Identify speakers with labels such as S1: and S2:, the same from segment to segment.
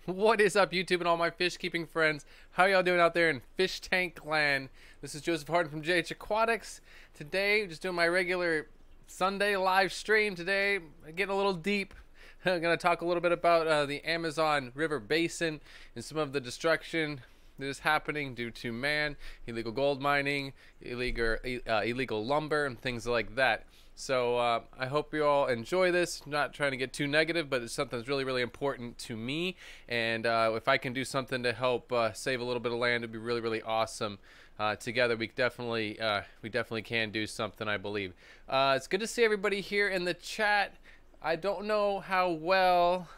S1: What is up, YouTube and all my fish keeping friends? How y'all doing out there in fish tank land? This is Joseph Harden from JH Aquatics. Today, just doing my regular Sunday live stream. Today, getting a little deep. I'm going to talk a little bit about the Amazon River Basin and some of the destruction that is happening due to man, illegal gold mining, illegal lumber, and things like that. So I hope you all enjoy this. Not trying to get too negative, but it's something that's really, really important to me. And if I can do something to help save a little bit of land, it'd be really, really awesome. Together, we definitely can do something, I believe. It's good to see everybody here in the chat. I don't know how well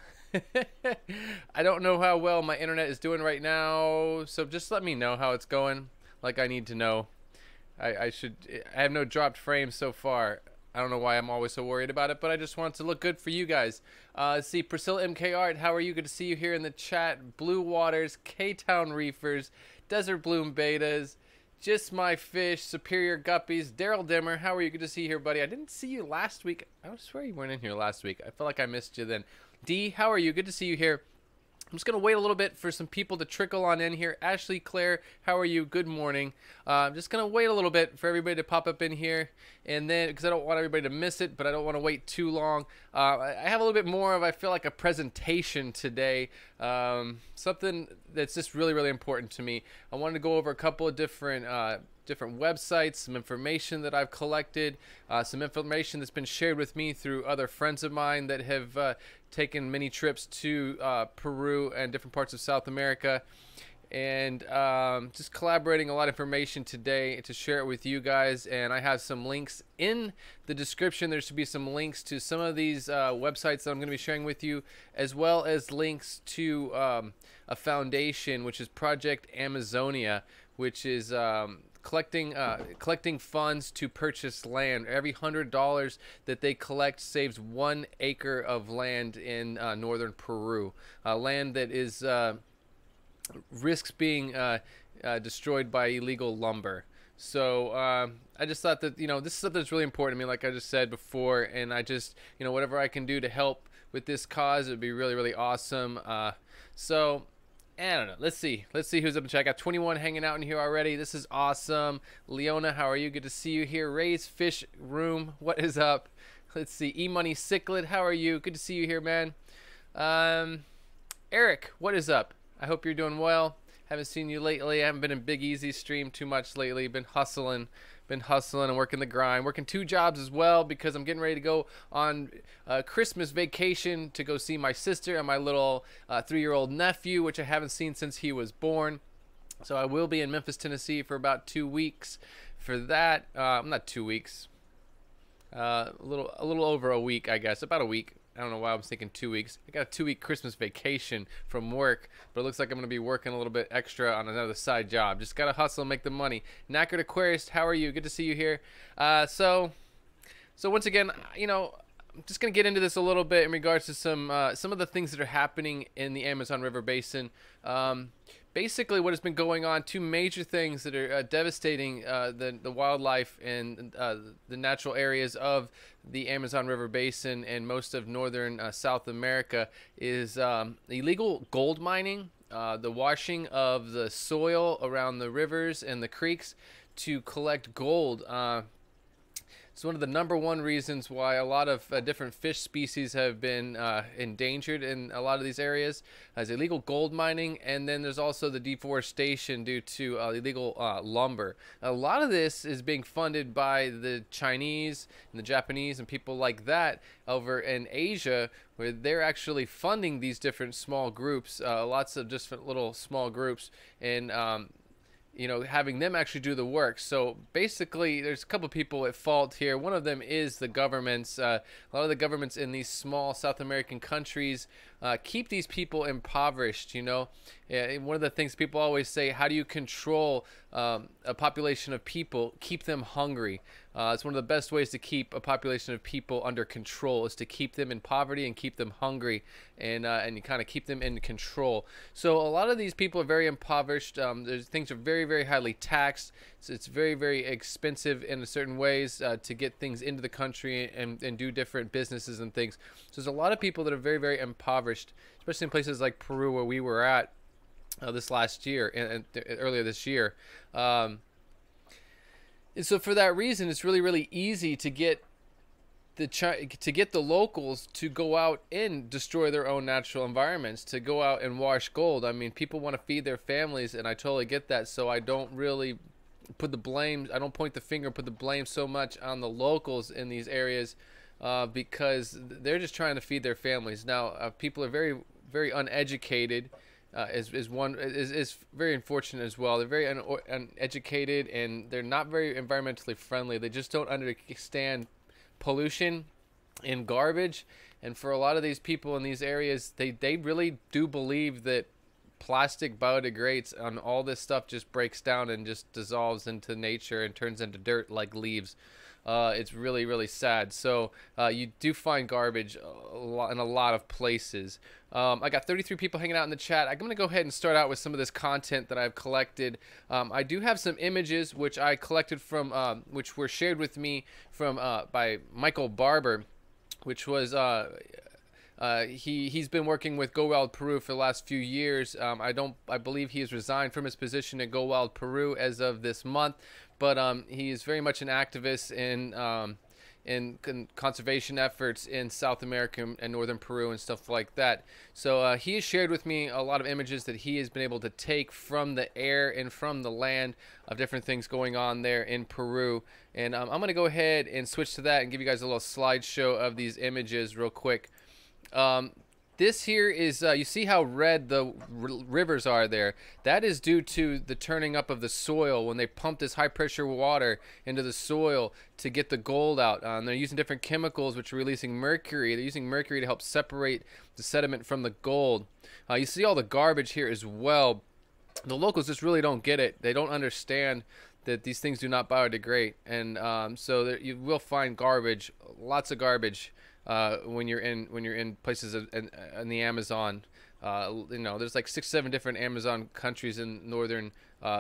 S1: I don't know how well my internet is doing right now, so just let me know how it's going. Like, I need to know. I have no dropped frames so far. I don't know why I'm always so worried about it, but I just want it to look good for you guys. See, Priscilla MK Art, how are you? Good to see you here in the chat. Blue Waters, K-Town Reefers, Desert Bloom Betas, Just My Fish, Superior Guppies, Daryl Dimmer, how are you? Good to see you here, buddy. I didn't see you last week. I swear you weren't in here last week. I felt like I missed you then. D, how are you? Good to see you here. I'm just going to wait a little bit for some people to trickle on in here. Ashley, Claire, how are you? Good morning. I'm just going to wait a little bit for everybody to pop up in here. And then, because I don't want everybody to miss it, but I don't want to wait too long. I have a little bit more of, I feel like, a presentation today. Something that's just really, really important to me. I wanted to go over a couple of different websites, some information that I've collected, some information that's been shared with me through other friends of mine that have taken many trips to Peru and different parts of South America, and just collaborating a lot of information today to share it with you guys. And I have some links in the description. There should be some links to some of these websites that I'm going to be sharing with you, as well as links to a foundation, which is Project Amazonia, which is collecting funds to purchase land. Every $100 that they collect saves 1 acre of land in northern Peru, land that is risks being destroyed by illegal lumber. So I just thought that, this is something that's really important to me, like I just said before, and I just, whatever I can do to help with this cause, it would be really, really awesome. So I don't know. Let's see who's up in chat. I got 21 hanging out in here already. This is awesome. Leona, how are you? Good to see you here. Ray's Fish Room, what is up? Let's see. E-Money Cichlid, how are you? Good to see you here, man. Eric, what is up? I hope you're doing well. Haven't seen you lately. I haven't been in Big Easy stream too much lately. Been hustling and working the grind. Working 2 jobs as well, because I'm getting ready to go on Christmas vacation to go see my sister and my little 3-year-old nephew, which I haven't seen since he was born. So I will be in Memphis, Tennessee for about 2 weeks for that. Not 2 weeks. A little over a week, I guess. About a week. I don't know why I was thinking 2 weeks. I got a 2-week Christmas vacation from work, but it looks like I'm going to be working a little bit extra on another side job. Just got to hustle and make the money. Knackered Aquarist, how are you? Good to see you here. So once again, I'm just going to get into this a little bit in regards to some of the things that are happening in the Amazon River Basin. Basically, what has been going on, 2 major things that are devastating the wildlife and the natural areas of the Amazon River Basin and most of northern South America is illegal gold mining, the washing of the soil around the rivers and the creeks to collect gold. It's one of the #1 reasons why a lot of different fish species have been endangered in a lot of these areas, as illegal gold mining, and then there's also the deforestation due to illegal lumber. A lot of this is being funded by the Chinese and the Japanese and people like that over in Asia, where they're actually funding these different small groups, lots of different little small groups, and having them actually do the work. So basically, there's a couple people at fault here. One of them is the governments. A lot of the governments in these small South American countries keep these people impoverished. One of the things people always say, how do you control a population of people? Keep them hungry. It's one of the best ways to keep a population of people under control, is to keep them in poverty and keep them hungry, and you kind of keep them in control. So a lot of these people are very impoverished. Things are very, very highly taxed. So it's very, very expensive in certain ways to get things into the country and do different businesses and things. So there's a lot of people that are very, very impoverished. impoverished, especially in places like Peru where we were at this last year and earlier this year. And so for that reason, it's really, really easy to get the locals to go out and destroy their own natural environments, to go out and wash gold. I mean, people want to feed their families, and I totally get that. So I don't really put the blame, I don't point the finger, put the blame so much on the locals in these areas, because they're just trying to feed their families. Now, people are very, very uneducated. Is very unfortunate as well. They're very uneducated, and they're not very environmentally friendly. They just don't understand pollution and garbage. And for a lot of these people in these areas, they really do believe that plastic biodegrades and all this stuff just breaks down and just dissolves into nature and turns into dirt like leaves. It's really, really sad. So you do find garbage in a lot of places. I got 33 people hanging out in the chat. I'm going to go ahead and start out with some of this content that I've collected. I do have some images which I collected from, which were shared with me from by Michael Barber, which was he's been working with Go Wild Peru for the last few years. I believe he has resigned from his position at Go Wild Peru as of this month, but he is very much an activist in conservation efforts in South America and northern Peru and stuff like that. So he has shared with me a lot of images that he has been able to take from the air and from the land of different things going on there in Peru. And I'm going to go ahead and switch to that and give you guys a little slideshow of these images real quick. This here is, you see how red the rivers are there? That is due to the turning up of the soil when they pump this high pressure water into the soil to get the gold out. They're using different chemicals which are releasing mercury. They're using mercury to help separate the sediment from the gold. You see all the garbage here as well. The locals just really don't get it. They don't understand that these things do not biodegrade. And so there, you will find garbage, lots of garbage. When you're in places in the Amazon, you know, there's like 6-7 different Amazon countries in northern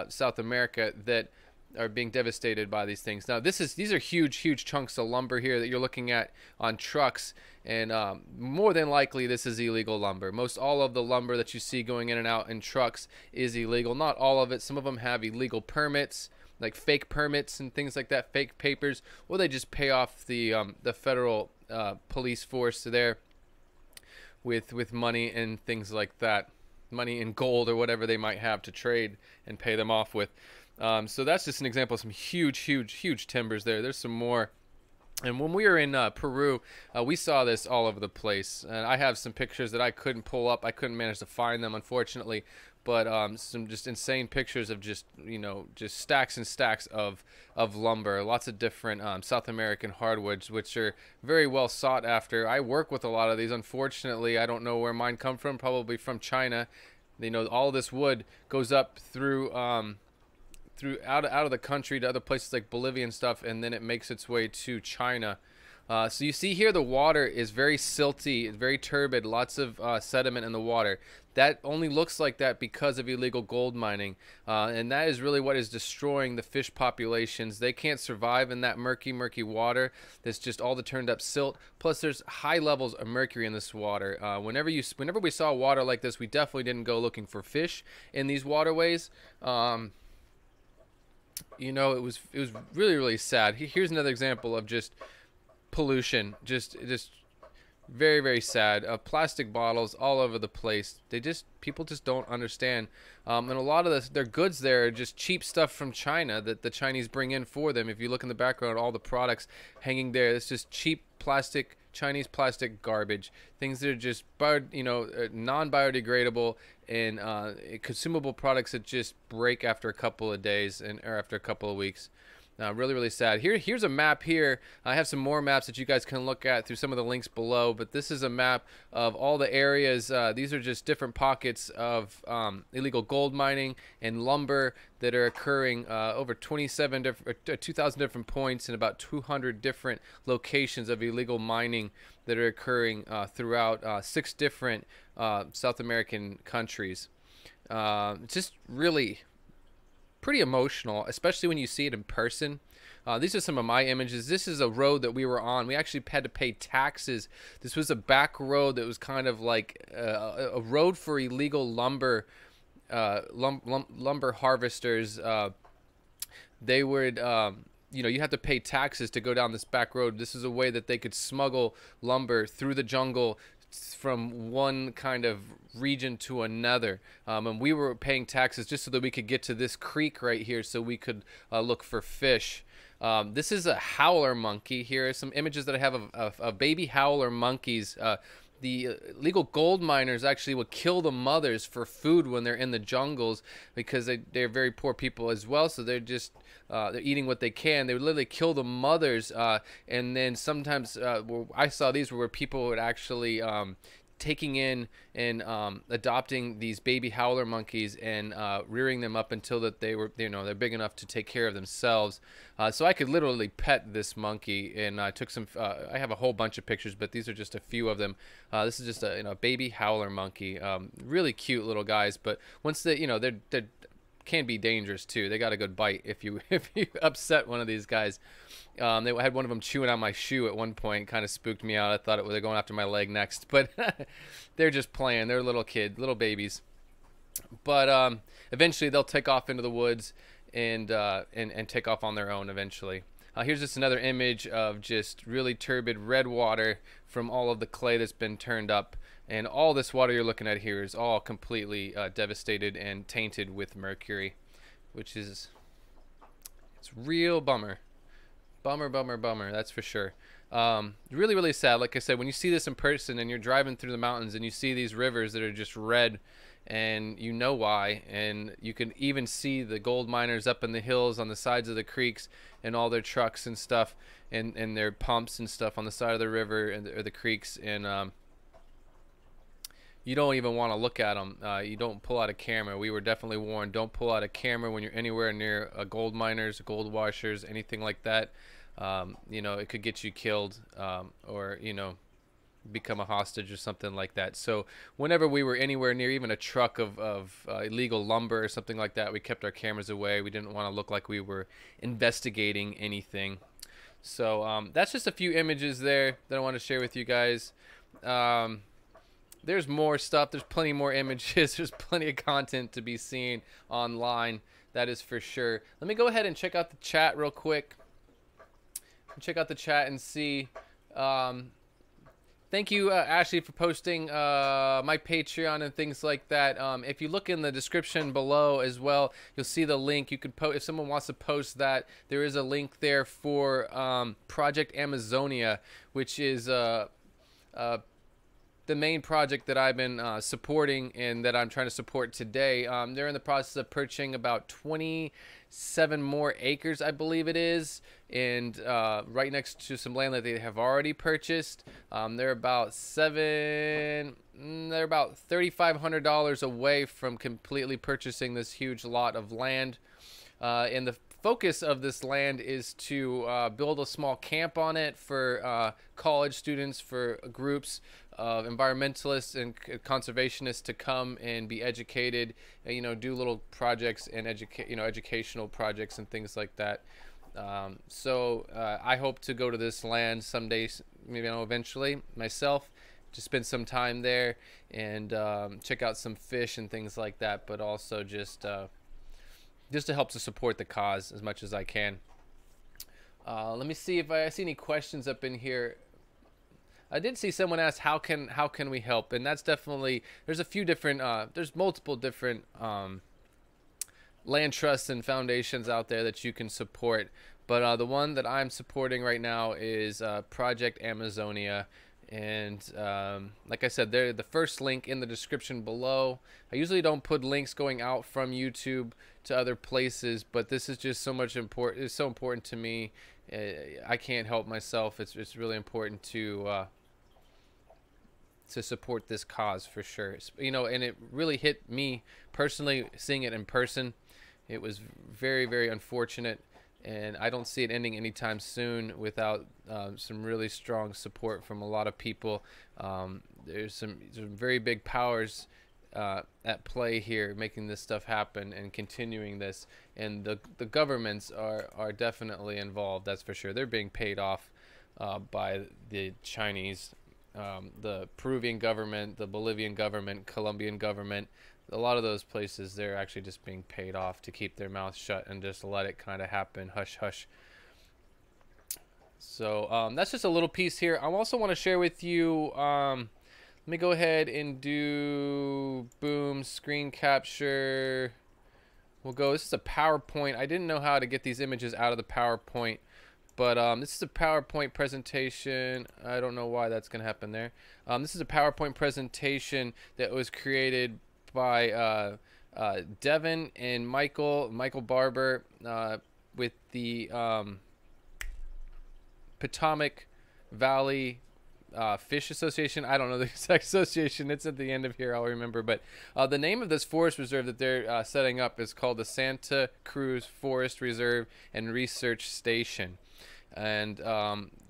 S1: South America that are being devastated by these things. Now these are huge chunks of lumber here that you're looking at on trucks, and more than likely this is illegal lumber. Most all of the lumber that you see going in and out in trucks is illegal. Not all of it. Some of them have illegal permits, like fake permits and things like that, fake papers, or they just pay off the federal police force there with money and things like that, money in gold or whatever they might have to trade and pay them off with. So that's just an example of some huge timbers there. There's some more. And when we were in Peru, we saw this all over the place. And I have some pictures that I couldn't pull up. I couldn't manage to find them, unfortunately. But some just insane pictures of just, you know, just stacks and stacks of lumber. Lots of different South American hardwoods, which are very well sought after. I work with a lot of these. Unfortunately, I don't know where mine come from. Probably from China. You know, all this wood goes up through out of the country to other places like Bolivia and stuff, and then it makes its way to China. So you see here the water is very silty, it's very turbid, lots of sediment in the water. That only looks like that because of illegal gold mining, and that is really what is destroying the fish populations. They can't survive in that murky water. There's just all the turned up silt. Plus there's high levels of mercury in this water. Whenever we saw water like this, we definitely didn't go looking for fish in these waterways. You know, it was really sad. Here's another example of just pollution, just very sad. Plastic bottles all over the place. People just don't understand. And a lot of their goods there are just cheap stuff from China that the Chinese bring in for them. If you look in the background, all the products hanging there, it's just cheap plastic, Chinese plastic garbage, things that are just non-biodegradable and consumable products that just break after a couple of days or after a couple of weeks. Really sad. Here's a map here. I have some more maps that you guys can look at through some of the links below, but this is a map of all the areas. These are just different pockets of illegal gold mining and lumber that are occurring over 2,000 different points in about 200 different locations of illegal mining that are occurring throughout 6 different South American countries. It's just really pretty emotional, especially when you see it in person. These are some of my images. This is a road that we were on. We actually had to pay taxes. This was a back road that was kind of like a road for illegal lumber lumber harvesters. They would you know, you have to pay taxes to go down this back road. This is a way that they could smuggle lumber through the jungle from one kind of region to another, and we were paying taxes just so that we could get to this creek right here so we could look for fish. This is a howler monkey. Here are some images that I have of baby howler monkeys. The illegal gold miners actually would kill the mothers for food when they're in the jungles, because they're very poor people as well, so they're just they're eating what they can. They would literally kill the mothers, and then sometimes I saw these where people would actually taking in and adopting these baby howler monkeys and rearing them up until that they were, you know, they're big enough to take care of themselves. So I could literally pet this monkey, and I took some. I have a whole bunch of pictures, but these are just a few of them. This is just a, you know, baby howler monkey. Really cute little guys, but once they, you know, they're can be dangerous too. They got a good bite if you upset one of these guys. They had one of them chewing on my shoe at one point. Kind of spooked me out. I thought they're going after my leg next, but they're just playing. They're little babies. But eventually they'll take off into the woods and take off on their own eventually. Here's just another image of just really turbid red water from all of the clay that's been turned up. And all this water you're looking at here is all completely devastated and tainted with mercury, which is, it's real bummer. Bummer, that's for sure. Really, really sad. Like I said, when you see this in person and you're driving through the mountains and you see these rivers that are just red, and you know why, and you can even see the gold miners up in the hills on the sides of the creeks and all their trucks and stuff, and their pumps and stuff on the side of the river or the creeks, and you don't even want to look at them. You don't pull out a camera. We were definitely warned, don't pull out a camera when you're anywhere near gold miners, gold washers, anything like that. You know, it could get you killed, or, you know, become a hostage or something like that. So whenever we were anywhere near even a truck of illegal lumber or something like that, we kept our cameras away. We didn't want to look like we were investigating anything. So that's just a few images there that I want to share with you guys. There's more stuff. There's plenty more images. There's plenty of content to be seen online. That is for sure. Let me go ahead and check out the chat real quick. Check out the chat and see. Thank you, Ashley, for posting my Patreon and things like that. If you look in the description below as well, you'll see the link. You could post, if someone wants to post that, there is a link there for Project Amazonia, which is the main project that I've been supporting and that I'm trying to support today. They're in the process of purchasing about 27 more acres, I believe it is, and right next to some land that they have already purchased. They're about $3,500 away from completely purchasing this huge lot of land, and the focus of this land is to build a small camp on it for college students, for groups of environmentalists and conservationists to come and be educated, and, you know, do little projects and educational projects and things like that. So I hope to go to this land someday, maybe, you know, eventually myself, to spend some time there and check out some fish and things like that, but also just to help to support the cause as much as I can. Let me see if I see any questions up in here. I did see someone ask how can we help, and that's definitely, there's a few different there's multiple different land trusts and foundations out there that you can support, but the one that I'm supporting right now is Project Amazonia. And like I said, they're the first link in the description below. I usually don't put links going out from YouTube to other places, but this is just so much important. It's so important to me. I can't help myself. It's really important to support this cause for sure. You know, and it really hit me personally seeing it in person. It was very, very unfortunate. And I don't see it ending anytime soon without some really strong support from a lot of people. There's some very big powers at play here, making this stuff happen and continuing this. And the governments are definitely involved. That's for sure. They're being paid off by the Chinese, the Peruvian government, the Bolivian government, Colombian government. A lot of those places, they're actually just being paid off to keep their mouths shut and just let it kind of happen, hush hush. So that's just a little piece here. I also want to share with you, let me go ahead and do boom screen capture. We'll go, this is a PowerPoint. I didn't know how to get these images out of the PowerPoint, but this is a PowerPoint presentation. I don't know why that's going to happen there. This is a PowerPoint presentation that was created by Devin and Michael Barber with the Potomac Valley Fish Association. I don't know the exact association. It's at the end of here, I'll remember. But the name of this forest reserve that they're setting up is called the Santa Cruz Forest Reserve and Research Station. And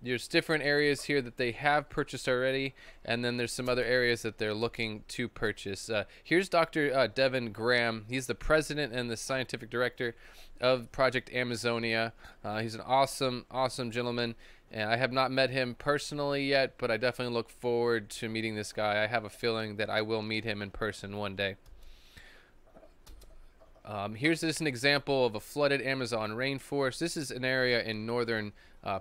S1: there's different areas here that they have purchased already, and then there's some other areas that they're looking to purchase. Here's Dr. Devin Graham. He's the president and the scientific director of Project Amazonia. He's an awesome gentleman, and I have not met him personally yet, but I definitely look forward to meeting this guy. I have a feeling that I will meet him in person one day. Here's just an example of a flooded Amazon rainforest. This is an area in northern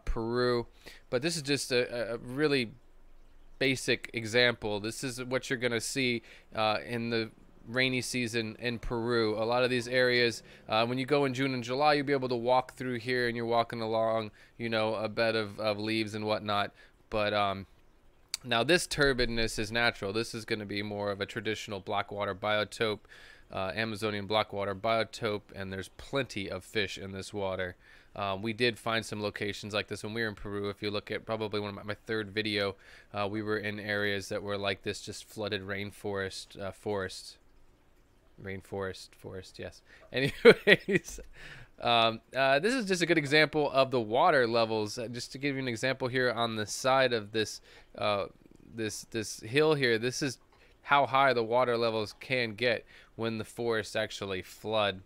S1: Peru, but this is just a really basic example. This is what you're going to see in the rainy season in Peru. A lot of these areas, when you go in June and July, you'll be able to walk through here and you're walking along, you know, a bed of leaves and whatnot. But now this turbidness is natural. This is going to be more of a traditional blackwater biotope, Amazonian blackwater biotope, and there's plenty of fish in this water. We did find some locations like this when we were in Peru. If you look at probably one of my third video, we were in areas that were like this, just flooded rainforest, forest, yes. Anyways, this is just a good example of the water levels. Just to give you an example here on the side of this this hill here, this is how high the water levels can get when the forests actually flood.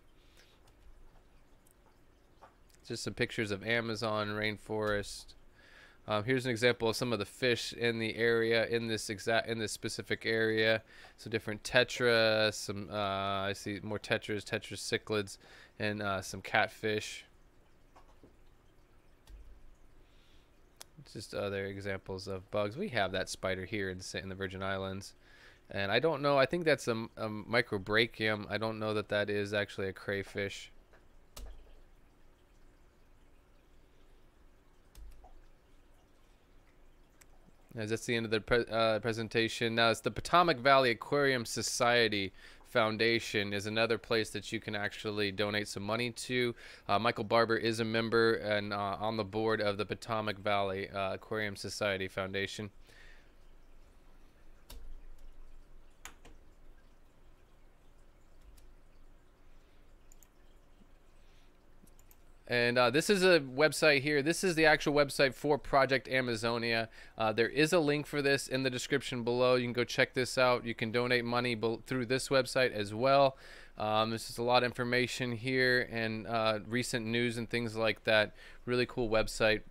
S1: Just some pictures of Amazon rainforest. Here's an example of some of the fish in the area, in this specific area. So different tetra, some I see more tetras, tetracichlids, and some catfish. Just other examples of bugs. We have that spider here in the Virgin Islands. And I don't know, I think that's a microbrachium. I don't know that that is actually a crayfish. As that's the end of the presentation. Now, it's the Potomac Valley Aquarium Society Foundation is another place that you can actually donate some money to. Michael Barber is a member and on the board of the Potomac Valley Aquarium Society Foundation. And this is a website here. This is the actual website for Project Amazonia. There is a link for this in the description below. You can go check this out. You can donate money through this website as well. This is a lot of information here and recent news and things like that. Really cool website.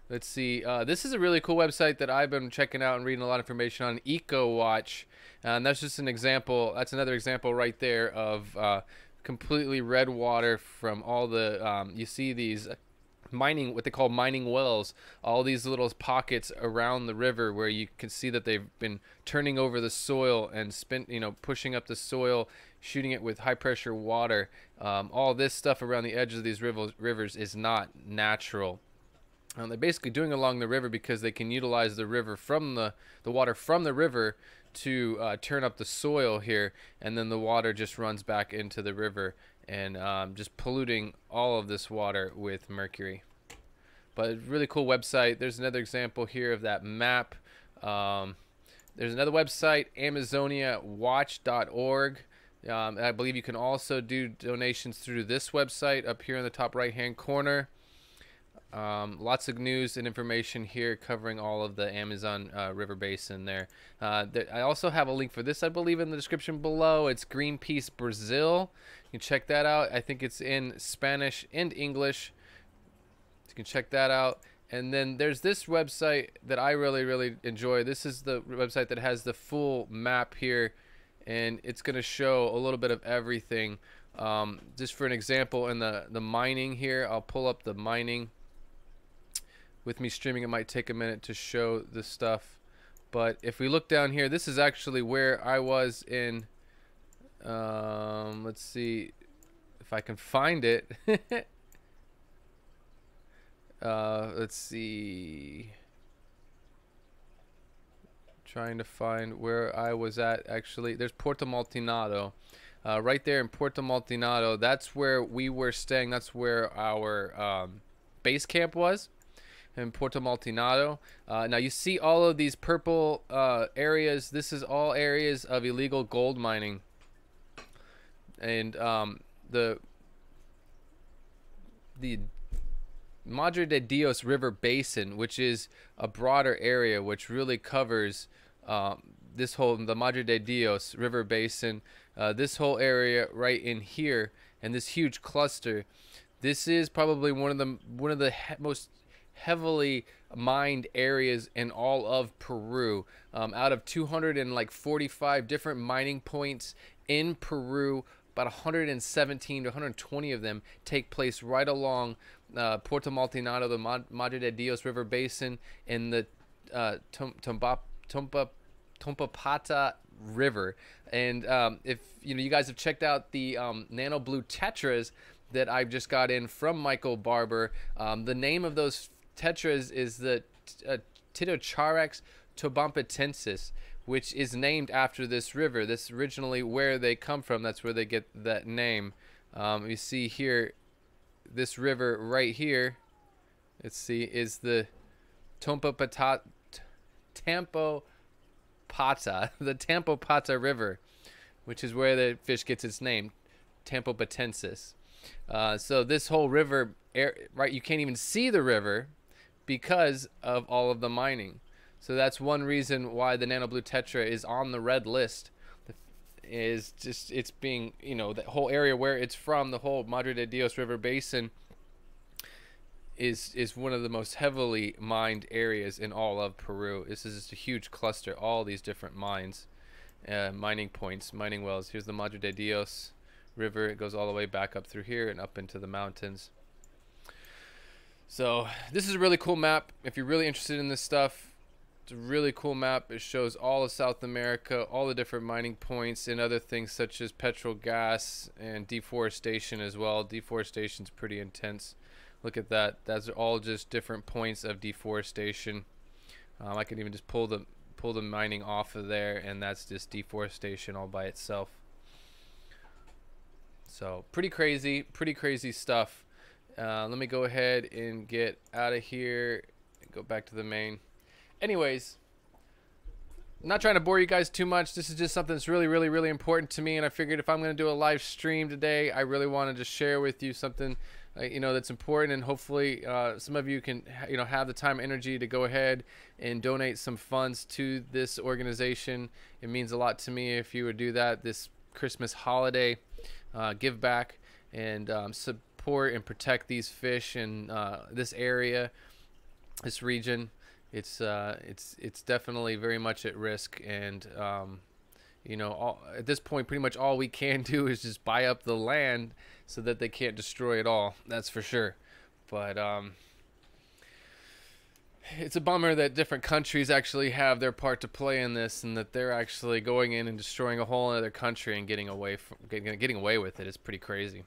S1: Let's see. This is a really cool website that I've been checking out and reading a lot of information on, EcoWatch. And that's just an example. That's another example right there of completely red water from all the you see these mining, what they call mining wells, all these little pockets around the river where you can see that they've been turning over the soil and pushing up the soil, shooting it with high pressure water. All this stuff around the edges of these rivers is not natural. They're basically doing along the river because they can utilize the river from the water from the river to turn up the soil here, and then the water just runs back into the river and just polluting all of this water with mercury. But really cool website. There's another example here of that map. There's another website, amazoniawatch.org. I believe you can also do donations through this website up here in the top right hand corner. Lots of news and information here covering all of the Amazon River Basin there. I also have a link for this, I believe, in the description below. It's Greenpeace Brazil. You can check that out. I think it's in Spanish and English. You can check that out. And then there's this website that I really enjoy. This is the website that has the full map here, and it's going to show a little bit of everything. Just for an example, in the mining here, I'll pull up the mining. With me streaming, it might take a minute to show this stuff. But if we look down here, this is actually where I was in, let's see if I can find it. Let's see. Trying to find where I was at. Actually, there's Porto Maltinado. Right there in Porto Maltinado, that's where we were staying. That's where our base camp was, in Porto Maltinado. Now you see all of these purple areas. This is all areas of illegal gold mining. And the Madre de Dios River Basin, which is a broader area which really covers the Madre de Dios River Basin, this whole area right in here, and this huge cluster. This is probably one of the most heavily mined areas in all of Peru. Out of 245 different mining points in Peru, about 117 to 120 of them take place right along Puerto Maltinado, the Madre de Dios River Basin, and the Tompapata River. And if you guys have checked out the nano blue tetras that I've just got in from Michael Barber, the name of those tetras is the Titocharex tobampatensis, which is named after this river. This is originally where they come from. That's where they get that name. You see here, this river right here, let's see, is the Tampopata, the Tampopata River, which is where the fish gets its name, Tampopatensis. So this whole river, right, you can't even see the river because of all of the mining. So that's one reason why the nano blue tetra is on the red list. Is just it's being, the whole area where it's from, the whole Madre de Dios River Basin is one of the most heavily mined areas in all of Peru. This is just a huge cluster, all these different mines, mining points, mining wells. Here's the Madre de Dios River. It goes all the way back up through here and up into the mountains. So this is a really cool map. If you're really interested in this stuff, it's a really cool map. It shows all of South America, all the different mining points, and other things such as petrol, gas, and deforestation as well. Deforestation's pretty intense. Look at that. That's all just different points of deforestation. I can even just pull the mining off of there, and that's just deforestation all by itself. So pretty crazy stuff. Let me go ahead and get out of here and go back to the main. Anyways, I'm not trying to bore you guys too much. This is just something that's really important to me, and I figured if I'm going to do a live stream today, I really want to just share with you something that's important, and hopefully some of you can have the time and energy to go ahead and donate some funds to this organization. It means a lot to me if you would do that this Christmas holiday. Give back and support and protect these fish in this area, this region. It's definitely very much at risk, and at this point, pretty much all we can do is just buy up the land so that they can't destroy it all. That's for sure. But it's a bummer that different countries actually have their part to play in this, and that they're actually going in and destroying a whole other country and getting away with it. It's pretty crazy.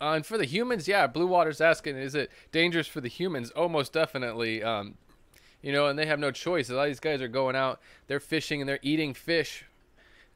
S1: And for the humans, yeah, Blue Water's asking, is it dangerous for the humans? Oh, most definitely. And they have no choice. A lot of these guys are going out, they're fishing, and they're eating fish.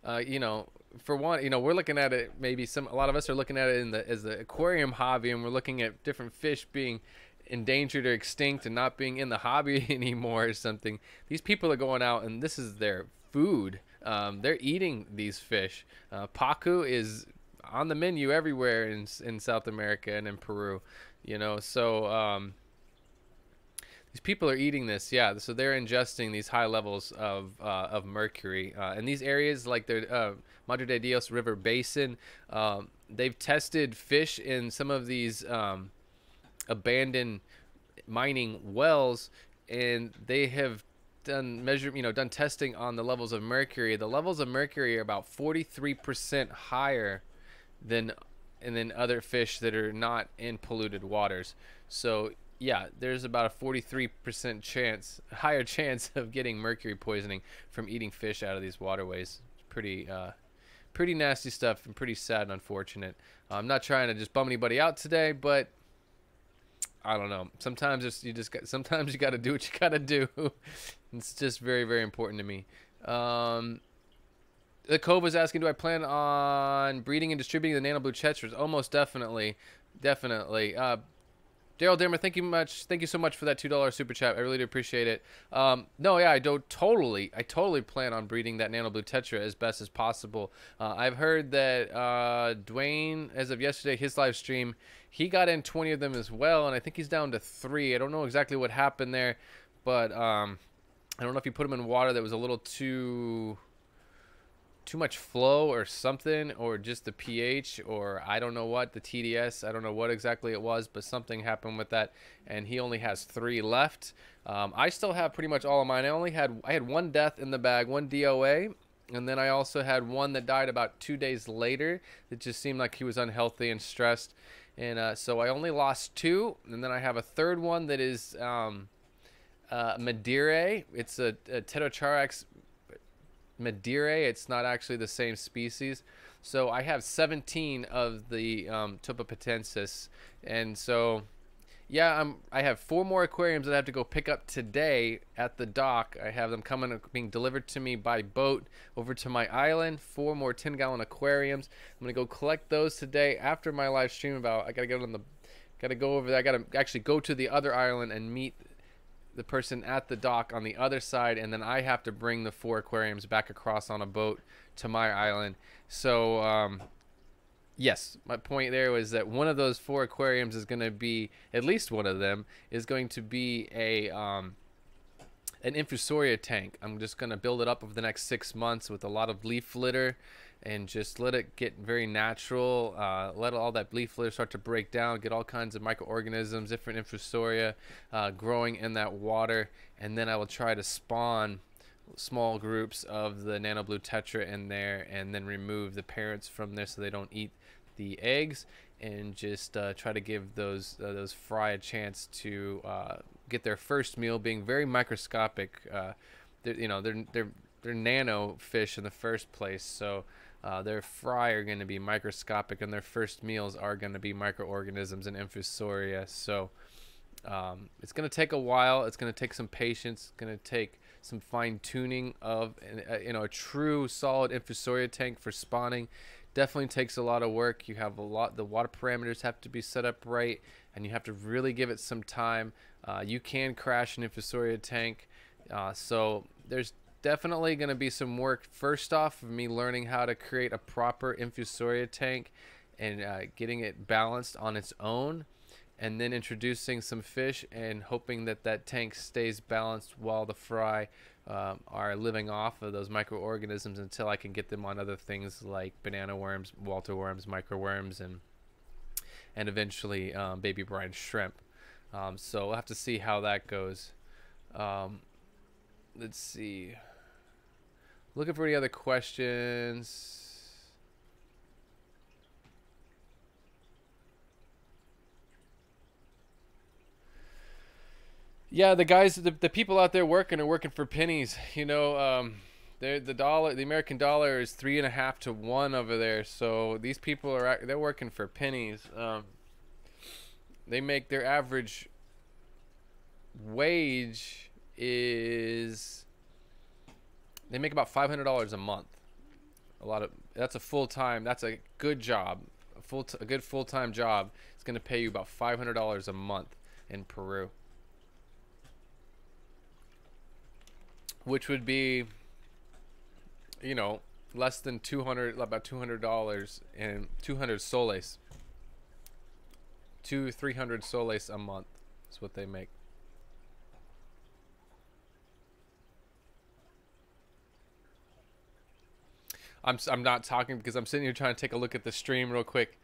S1: For one, we're looking at it, a lot of us are looking at it as the aquarium hobby, and we're looking at different fish being endangered or extinct and not being in the hobby anymore or something. These people are going out, and this is their food. They're eating these fish. Pacu is on the menu everywhere in South America and in Peru, so these people are eating this, yeah. So they're ingesting these high levels of mercury, and these areas like the Madre de Dios River Basin. They've tested fish in some of these abandoned mining wells, and they have done testing on the levels of mercury. The levels of mercury are about 43% higher than and then other fish that are not in polluted waters. So yeah, there's about a 43% higher chance of getting mercury poisoning from eating fish out of these waterways. It's pretty nasty stuff and pretty sad and unfortunate. I'm not trying to just bum anybody out today, but I don't know. Sometimes sometimes you got to do what you got to do. It's just very, very important to me. The Cove was asking, do I plan on breeding and distributing the nano blue tetras? Almost definitely, definitely. Daryl Dimmer, thank you so much for that $2 super chat. I really do appreciate it. No, yeah, I totally plan on breeding that nano blue tetra as best as possible. I've heard that Dwayne, as of yesterday, his live stream, he got in 20 of them as well, and I think he's down to 3. I don't know exactly what happened there, but I don't know if he put them in water that was a little too much flow or something, or just the pH, or I don't know what, the TDS, I don't know what exactly it was, but something happened with that, and he only has 3 left. I still have pretty much all of mine. I had 1 death in the bag, 1 DOA, and then I also had 1 that died about 2 days later. It just seemed like he was unhealthy and stressed, and so I only lost 2, and then I have a 3rd one that is Madeira. It's a Tetracharax Madeira. It's not actually the same species. So I have 17 of the Topopatensis, and so yeah, I have 4 more aquariums that I have to go pick up today at the dock. I have them coming, being delivered to me by boat over to my island. 4 more 10-gallon aquariums. I'm gonna go collect those today after my live stream. I gotta go over there. I gotta actually go to the other island and meet the person at the dock on the other side, and then I have to bring the 4 aquariums back across on a boat to my island. So yes, my point there was that one of those 4 aquariums is going to be, at least one of them is going to be an infusoria tank. I'm just going to build it up over the next 6 months with a lot of leaf litter, and just let it get very natural, let all that leaf litter start to break down, get all kinds of microorganisms, different infusoria growing in that water, and then I will try to spawn small groups of the nano blue tetra in there, and then remove the parents from there so they don't eat the eggs, and just try to give those fry a chance to get their first meal, being very microscopic. They're nano fish in the first place, so their fry are going to be microscopic, and their first meals are going to be microorganisms and infusoria. So it's going to take a while. It's going to take some patience. It's going to take some fine-tuning of a true solid infusoria tank for spawning. Definitely takes a lot of work. You have the water parameters have to be set up right, and you have to really give it some time. You can crash an infusoria tank, so there's definitely going to be some work first off of me learning how to create a proper infusoria tank and getting it balanced on its own, and then introducing some fish and hoping that that tank stays balanced while the fry are living off of those microorganisms until I can get them on other things like banana worms, Walter worms, microworms, and eventually baby brine shrimp. So we'll have to see how that goes. Let's see. Looking for any other questions. Yeah, the guys, the people out there working are working for pennies. The American dollar is 3.5 to 1 over there. So these people they're working for pennies. They make their average wage is. They make about $500 a month. That's a full-time. That's a good job. A good full-time job is going to pay you about $500 a month in Peru, which would be, less than 200, about $200 and 200 soles. 300 soles a month is what they make. I'm not talking because I'm sitting here trying to take a look at the stream real quick.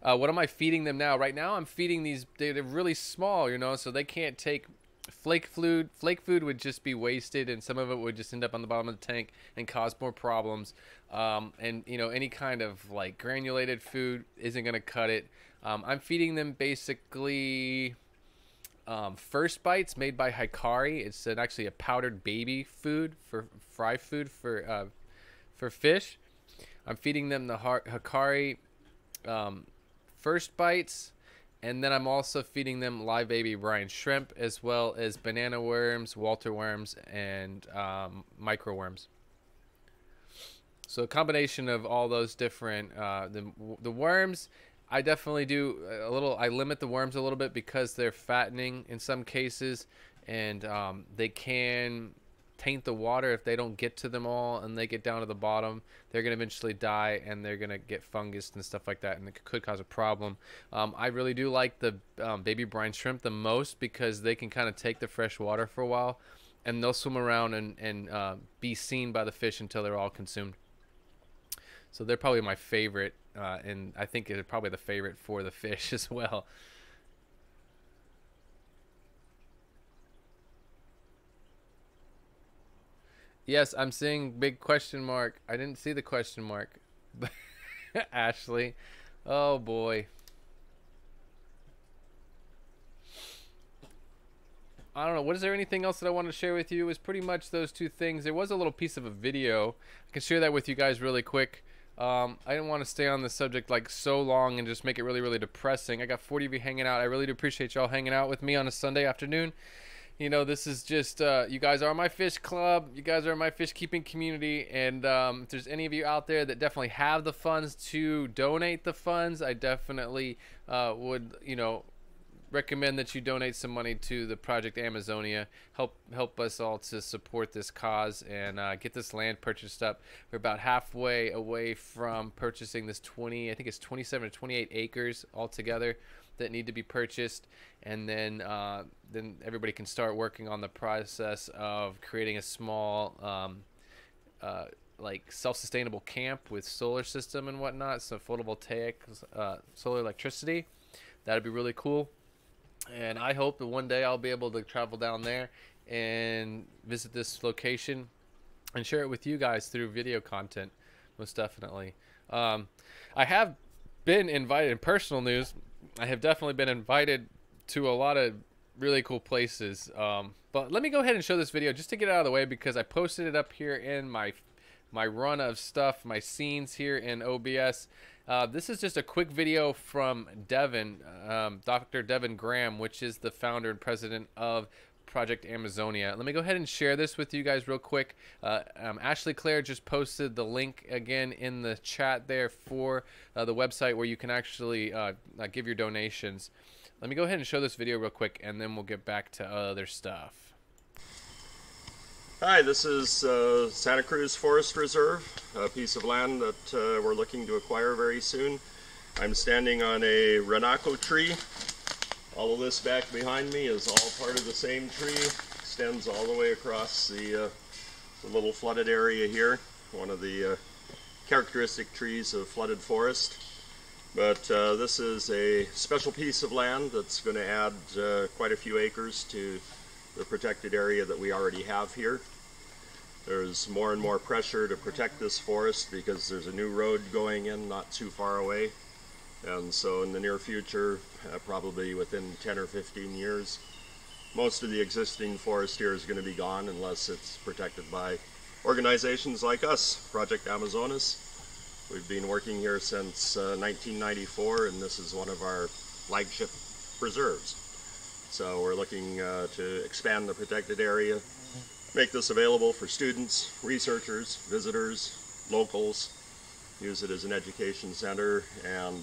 S1: What am I feeding them now? Right now I'm feeding these, they're really small, you know, so they can't take flake food. Flake food would just be wasted, and some of it would just end up on the bottom of the tank and cause more problems. And, you know, any kind of like granulated food isn't going to cut it. I'm feeding them basically First Bites made by Hikari. It's actually a powdered baby food for fry food for fish. I'm feeding them the Hikari First Bites, and then I'm also feeding them live baby brine shrimp, as well as banana worms, Walter worms, and micro worms. So a combination of all those different the worms. I definitely do a little. I limit the worms a little bit because they're fattening in some cases, and they can taint the water if they don't get to them all and they get down to the bottom. They're going to eventually die, and they're going to get fungus and stuff like that, and it could cause a problem. I really do like the baby brine shrimp the most because they can kind of take the fresh water for a while, and they'll swim around and be seen by the fish until they're all consumed. So they're probably my favorite, and I think it's probably the favorite for the fish as well. Yes, I'm seeing big question mark. I didn't see the question mark. Ashley. Oh boy. I don't know. What is there anything else that I want to share with you? It was pretty much those two things. There was a little piece of a video. I can share that with you guys really quick. I didn't want to stay on the subject like so long and just make it really, really depressing. I got 40 of you hanging out. I really do appreciate y'all hanging out with me on a Sunday afternoon. You know, this is just, you guys are my fish club. You guys are my fish keeping community. And if there's any of you out there that definitely have the funds to donate the funds, I definitely would, you know, recommend that you donate some money to the Project Amazonia. Help us all to support this cause and get this land purchased up. We're about halfway away from purchasing this I think it's 27 or 28 acres altogether that need to be purchased, and then everybody can start working on the process of creating a small like self-sustainable camp with solar system and whatnot, so photovoltaic solar electricity. That'd be really cool. And I hope that one day I'll be able to travel down there and visit this location and share it with you guys through video content, most definitely. I have been invited, in personal news, I have definitely been invited to a lot of really cool places. But let me go ahead and show this video just to get it out of the way, because I posted it up here in my run of stuff, my scenes here in OBS. This is just a quick video from Devin, Dr. Devin Graham, which is the founder and president of Project Amazonia. Let me go ahead and share this with you guys real quick. Ashley Claire just posted the link again in the chat there for the website where you can actually give your donations. Let me go ahead and show this video real quick, and then we'll get back to other stuff.
S2: Hi, this is Santa Cruz Forest Reserve, a piece of land that we're looking to acquire very soon. I'm standing on a Ranako tree. All of this back behind me is all part of the same tree. Extends all the way across the little flooded area here. One of the characteristic trees of flooded forest. But this is a special piece of land that's going to add quite a few acres to the protected area that we already have here. There's more and more pressure to protect this forest because there's a new road going in not too far away. And so in the near future, probably within 10 or 15 years, most of the existing forest here is going to be gone unless it's protected by organizations like us, Project Amazonas. We've been working here since 1994, and this is one of our flagship preserves. So we're looking to expand the protected area, make this available for students, researchers, visitors, locals, use it as an education center, and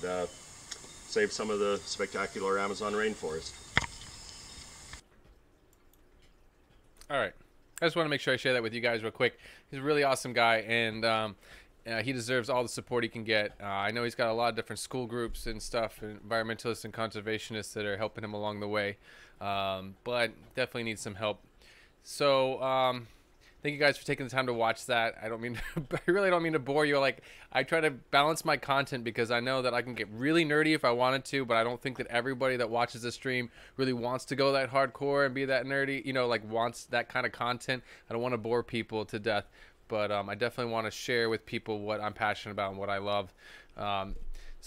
S2: save some of the spectacular Amazon rainforest.
S1: All right. I just want to make sure I share that with you guys real quick. He's a really awesome guy, and he deserves all the support he can get. I know he's got a lot of different school groups and stuff, and environmentalists and conservationists that are helping him along the way, but definitely needs some help. So thank you guys for taking the time to watch that. I don't mean I really don't mean to bore you. Like, I try to balance my content because I know that I can get really nerdy if I wanted to, but I don't think that everybody that watches the stream really wants to go that hardcore and be that nerdy, you know, like wants that kind of content. I don't want to bore people to death, but I definitely want to share with people what I'm passionate about and what I love.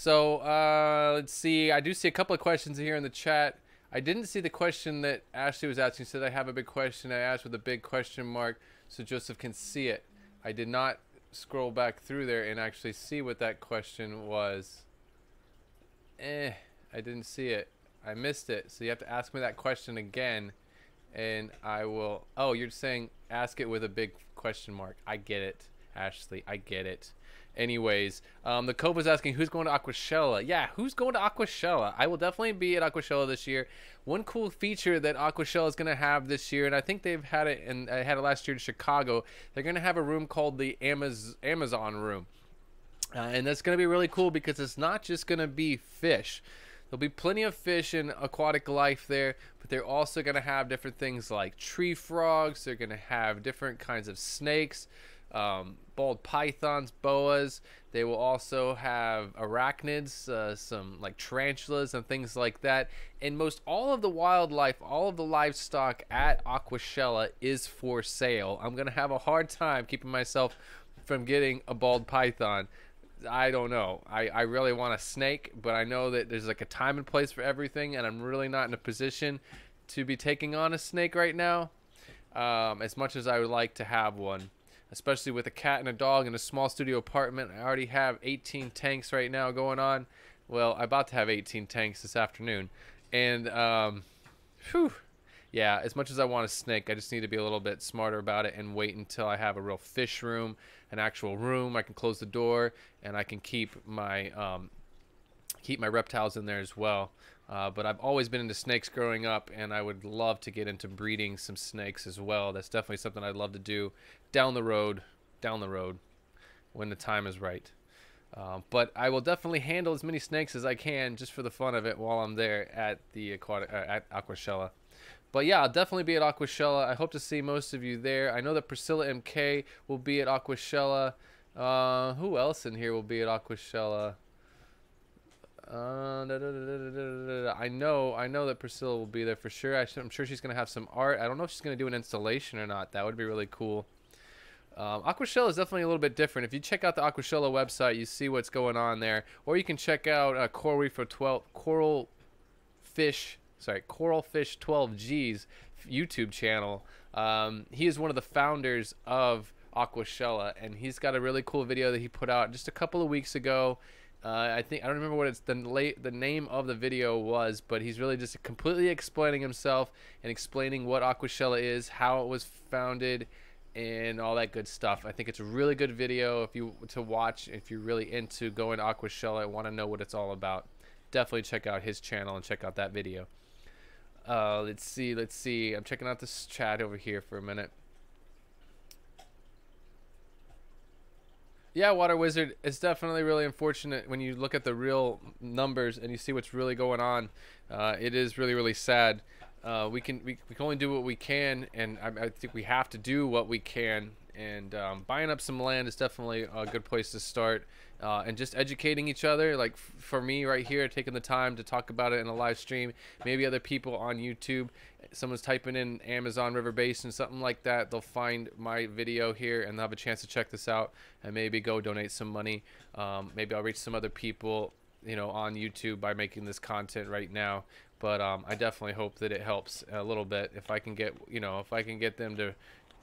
S1: Let's see. I do see a couple of questions here in the chat. I didn't see the question that Ashley was asking. She said, I have a big question. I asked with a big question mark so Joseph can see it. I did not scroll back through there and actually see what that question was. I didn't see it. I missed it. So you have to ask me that question again, and I will. Oh, you're saying ask it with a big question mark. I get it, Ashley. I get it. Anyways, the Cove was asking who's going to Aquashella. Yeah, who's going to Aquashella? I will definitely be at Aquashella this year. One cool feature that Aquashella is going to have this year, and I think they've had it, and I had it last year in Chicago. They're going to have a room called the Amazon room, and that's going to be really cool because it's not just going to be fish. There'll be plenty of fish and aquatic life there, but they're also going to have different things like tree frogs. They're going to have different kinds of snakes. Bald pythons, boas. They will also have arachnids, some like tarantulas and things like that. And most all of the wildlife, all of the livestock at Aquashella is for sale. I'm gonna have a hard time keeping myself from getting a bald python. I don't know. I really want a snake, but I know that there's like a time and place for everything, and I'm really not in a position to be taking on a snake right now, as much as I would like to have one. Especially with a cat and a dog in a small studio apartment. I already have 18 tanks right now going on. Well, I'm about to have 18 tanks this afternoon. And, yeah, as much as I want a snake, I just need to be a little bit smarter about it and wait until I have a real fish room, an actual room. I can close the door, and I can keep my reptiles in there as well. But I've always been into snakes growing up, and I would love to get into breeding some snakes as well. That's definitely something I'd love to do down the road, when the time is right. But I will definitely handle as many snakes as I can just for the fun of it while I'm there at the at Aquashella. But yeah, I'll definitely be at Aquashella. I hope to see most of you there. I know that Priscilla MK will be at Aquashella. Who else in here will be at Aquashella? I know that Priscilla will be there for sure. I'm sure she's gonna have some art. I don't know if she's gonna do an installation or not. That would be really cool. Aquashella is definitely a little bit different. If you check out the Aquashella website, you see what's going on there, or you can check out Coral Fish 12G's YouTube channel. He is one of the founders of Aquashella, and he's got a really cool video that he put out just a couple of weeks ago. I don't remember what the name of the video was, but he's really just completely explaining himself and explaining what Aquashella is, how it was founded, and all that good stuff. I think it's a really good video to watch if you're really into going to Aquashella and want to know what it's all about. Definitely check out his channel and check out that video. Let's see. I'm checking out this chat over here for a minute. Yeah, Water Wizard, it's definitely really unfortunate when you look at the real numbers and you see what's really going on. It is really, really sad. We can only do what we can, and I think we have to do what we can. And buying up some land is definitely a good place to start. And just educating each other, like for me right here, taking the time to talk about it in a live stream. Maybe other people on YouTube, someone's typing in Amazon River Basin, something like that, they'll find my video here and they'll have a chance to check this out and maybe go donate some money. Maybe I'll reach some other people, on YouTube by making this content right now. But I definitely hope that it helps a little bit. If I can get, if I can get them to,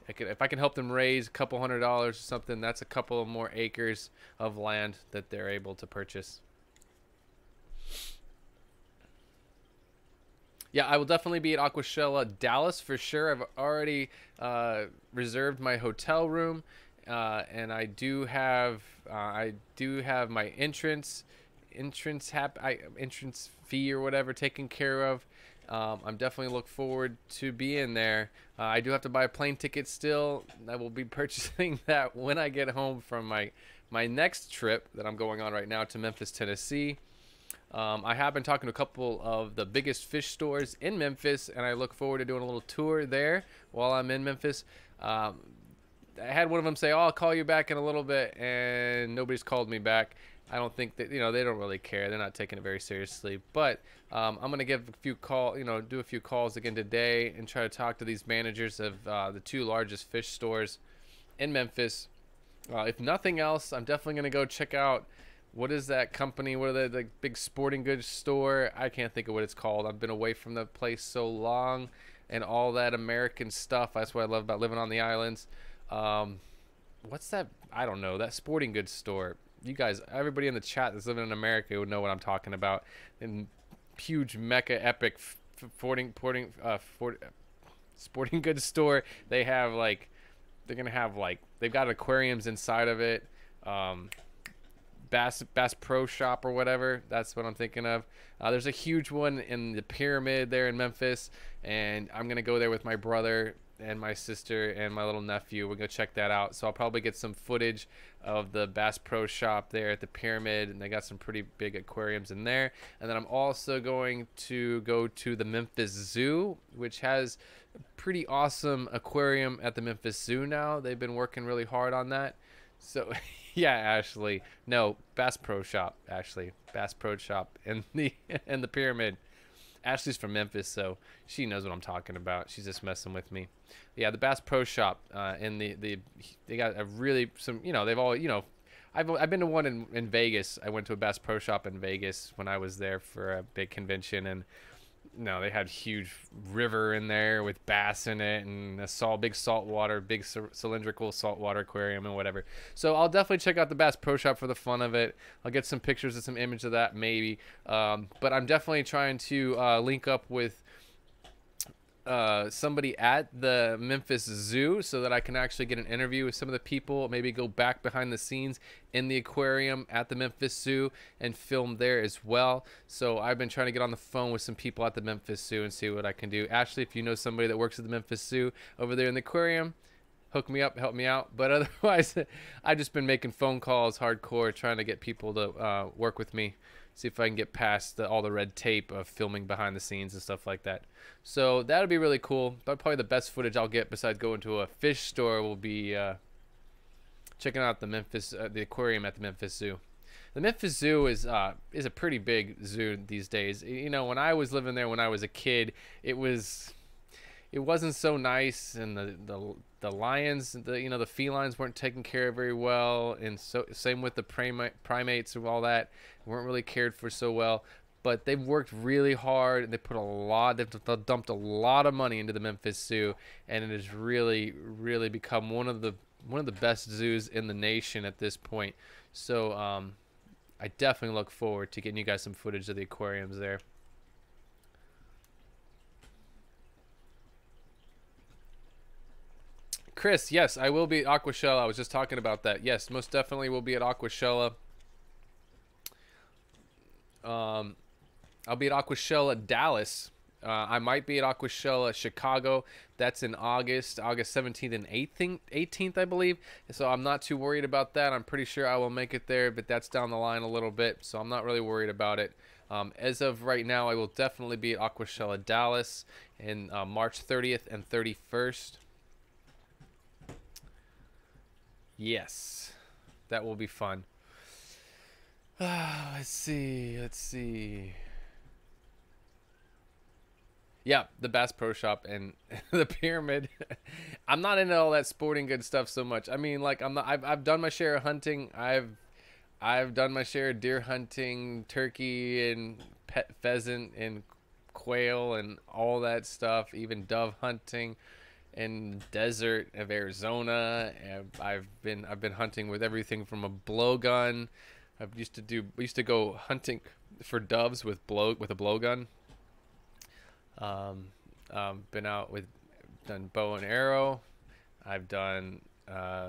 S1: if I can help them raise a couple $100 or something, that's a couple of more acres of land that they're able to purchase. Yeah, I will definitely be at Aquashella Dallas for sure. I've already reserved my hotel room, and I do have my entrance fee or whatever taken care of. I'm definitely look forward to being there. I do have to buy a plane ticket still. I will be purchasing that when I get home from my next trip that I'm going on right now to Memphis, Tennessee. I have been talking to a couple of the biggest fish stores in Memphis, and I look forward to doing a little tour there while I'm in Memphis. I had one of them say, "Oh, I'll call you back in a little bit," and nobody's called me back. I don't think that, they don't really care. They're not taking it very seriously. But I'm gonna give a few do a few calls again today and try to talk to these managers of the two largest fish stores in Memphis. If nothing else, I'm definitely gonna go check out, what is that company? What are the big sporting goods store? I can't think of what it's called. I've been away from the place so long, and all that American stuff. That's what I love about living on the islands. What's that? I don't know. That sporting goods store. You guys, everybody in the chat that's living in America would know what I'm talking about. And huge mecca epic sporting goods store. They have they're gonna have they've got aquariums inside of it. Bass Pro Shop or whatever. That's what I'm thinking of. There's a huge one in the Pyramid there in Memphis, and I'm gonna go there with my brother and my sister and my little nephew. We're gonna check that out. So I'll probably get some footage of the Bass Pro Shop there at the Pyramid, and they got some pretty big aquariums in there. And then I'm also going to go to the Memphis Zoo, which has a pretty awesome aquarium at the Memphis Zoo now. They've been working really hard on that. So yeah, Ashley. No, Bass Pro Shop, Ashley. Bass Pro Shop in the Pyramid. Ashley's from Memphis, so she knows what I'm talking about. She's just messing with me. Yeah, the Bass Pro Shop in they got a really they've all I've been to one in Vegas. I went to a Bass Pro Shop in Vegas when I was there for a big convention, and they had huge river in there with bass in it, and a big saltwater, big cylindrical saltwater aquarium and whatever. So I'll definitely check out the Bass Pro Shop for the fun of it. I'll get some pictures and some image of that maybe. But I'm definitely trying to link up with somebody at the Memphis Zoo so that I can actually get an interview with some of the people, maybe go back behind the scenes in the aquarium at the Memphis Zoo and film there as well. So I've been trying to get on the phone with some people at the Memphis Zoo and see what I can do. Ashley, if you know somebody that works at the Memphis Zoo over there in the aquarium, hook me up, help me out. But otherwise, I've just been making phone calls hardcore, trying to get people to work with me. See if I can get past all the red tape of filming behind the scenes and stuff like that. So that'll be really cool. But probably the best footage I'll get besides going to a fish store will be checking out the aquarium at the Memphis Zoo. The Memphis Zoo is a pretty big zoo these days. When I was living there when I was a kid, it wasn't so nice, and the lions, the felines weren't taken care of very well, and so same with the primates and all that, weren't really cared for so well. But they've worked really hard, and they've dumped a lot of money into the Memphis Zoo, and it has really, really become one of the best zoos in the nation at this point. So I definitely look forward to getting you guys some footage of the aquariums there. Chris, yes, I will be at Aquashella. I was just talking about that. Yes, most definitely will be at Aquashella. I'll be at Aquashella Dallas. I might be at Aquashella Chicago. That's in August 17th and 18th, I believe. So I'm not too worried about that. I'm pretty sure I will make it there, but that's down the line a little bit, so I'm not really worried about it. As of right now, I will definitely be at Aquashella Dallas in March 30th and 31st. Yes, that will be fun. Let's see. Yeah, the Bass Pro Shop and the Pyramid. I'm not into all that sporting good stuff so much. I mean, I've done my share of hunting. I've done my share of deer hunting, turkey and pet pheasant and quail and all that stuff. Even dove hunting. In desert of Arizona. I've been hunting with everything from a blowgun. We used to go hunting for doves with a blowgun. Been out done bow and arrow. I've done 30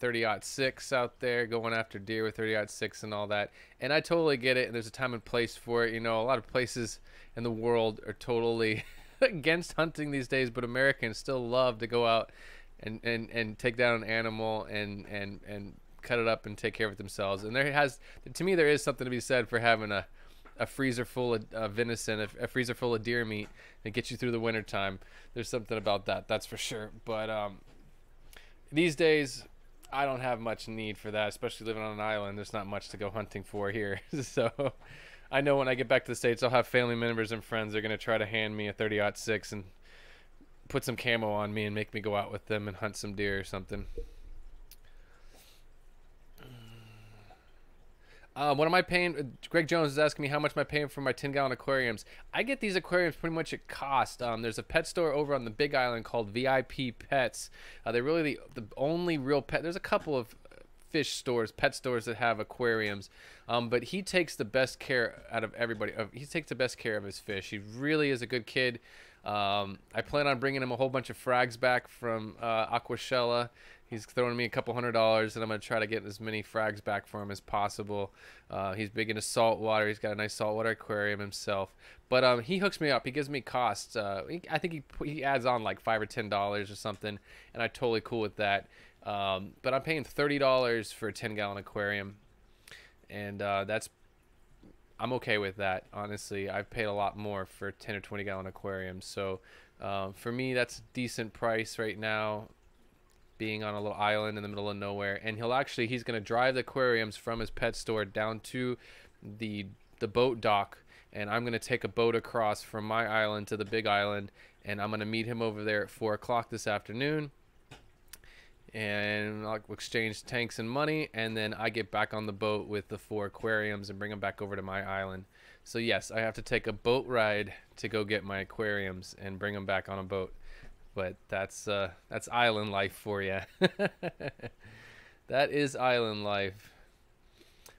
S1: 30-06 out there going after deer with 30-06 and all that. And I totally get it. And there's a time and place for it. You know, a lot of places in the world are totally against hunting these days, but Americans still love to go out and take down an animal and cut it up and take care of it themselves. And to me, there is something to be said for having a freezer full of venison, a freezer full of deer meat that gets you through the winter time. There's something about that, that's for sure. But these days, I don't have much need for that, especially living on an island. There's not much to go hunting for here. So I know when I get back to the States, I'll have family members and friends. They're going to try to hand me a 30-06 and put some camo on me and make me go out with them and hunt some deer or something. What am I paying? Greg Jones is asking me how much am I paying for my 10-gallon aquariums. I get these aquariums pretty much at cost. There's a pet store over on the Big Island called VIP Pets. They're really the only real pet. There's a couple of fish stores, pet stores that have aquariums, but he takes the best care out of everybody. He takes the best care of his fish. He really is a good kid. I plan on bringing him a whole bunch of frags back from Aquashella. He's throwing me a couple $100, and I'm going to try to get as many frags back for him as possible. He's big into saltwater. He's got a nice saltwater aquarium himself. But he hooks me up. He gives me costs. I think he adds on like $5 or $10 or something, and I'm totally cool with that. But I'm paying $30 for a 10-gallon aquarium, and I'm okay with that. Honestly, I've paid a lot more for 10 or 20-gallon aquariums. So for me, that's a decent price right now, being on a little island in the middle of nowhere. And he's going to drive the aquariums from his pet store down to the boat dock, and I'm going to take a boat across from my island to the Big Island, and I'm going to meet him over there at 4 o'clock this afternoon, and I'll exchange tanks and money, and then I get back on the boat with the 4 aquariums and bring them back over to my island. So yes, I have to take a boat ride to go get my aquariums and bring them back on a boat. But that's island life for you. That is island life.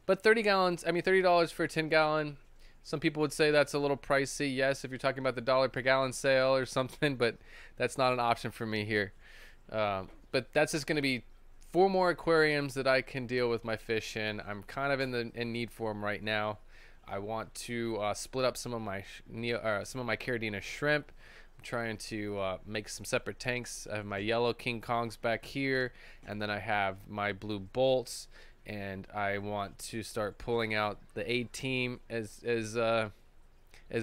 S1: But 30 gallons, I mean $30 for a 10-gallon. Some people would say that's a little pricey. Yes, if you're talking about the dollar per gallon sale or something, but that's not an option for me here. But that's just going to be 4 more aquariums that I can deal with my fish in. I'm kind of in need for them right now. I want to split up some of my Caridina shrimp. Trying to make some separate tanks. I have my yellow King Kongs back here, and then I have my blue bolts, and I want to start pulling out the A-team as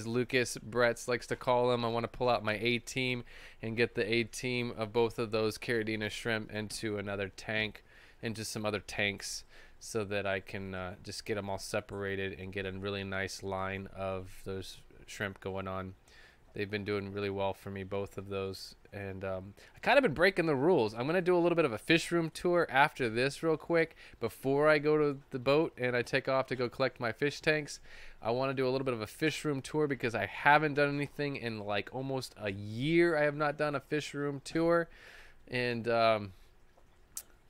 S1: Lucas Bretz likes to call them. I want to pull out my A-team and get the A-team of both of those Caridina shrimp into another tank, into some other tanks, so that I can just get them all separated and get a really nice line of those shrimp going on. They've been doing really well for me, both of those. And I kind of been breaking the rules. I'm going to do a little bit of a fish room tour after this real quick before I go to the boat and I take off to go collect my fish tanks. I want to do a little bit of a fish room tour because I haven't done anything in like almost a year. I have not done a fish room tour. And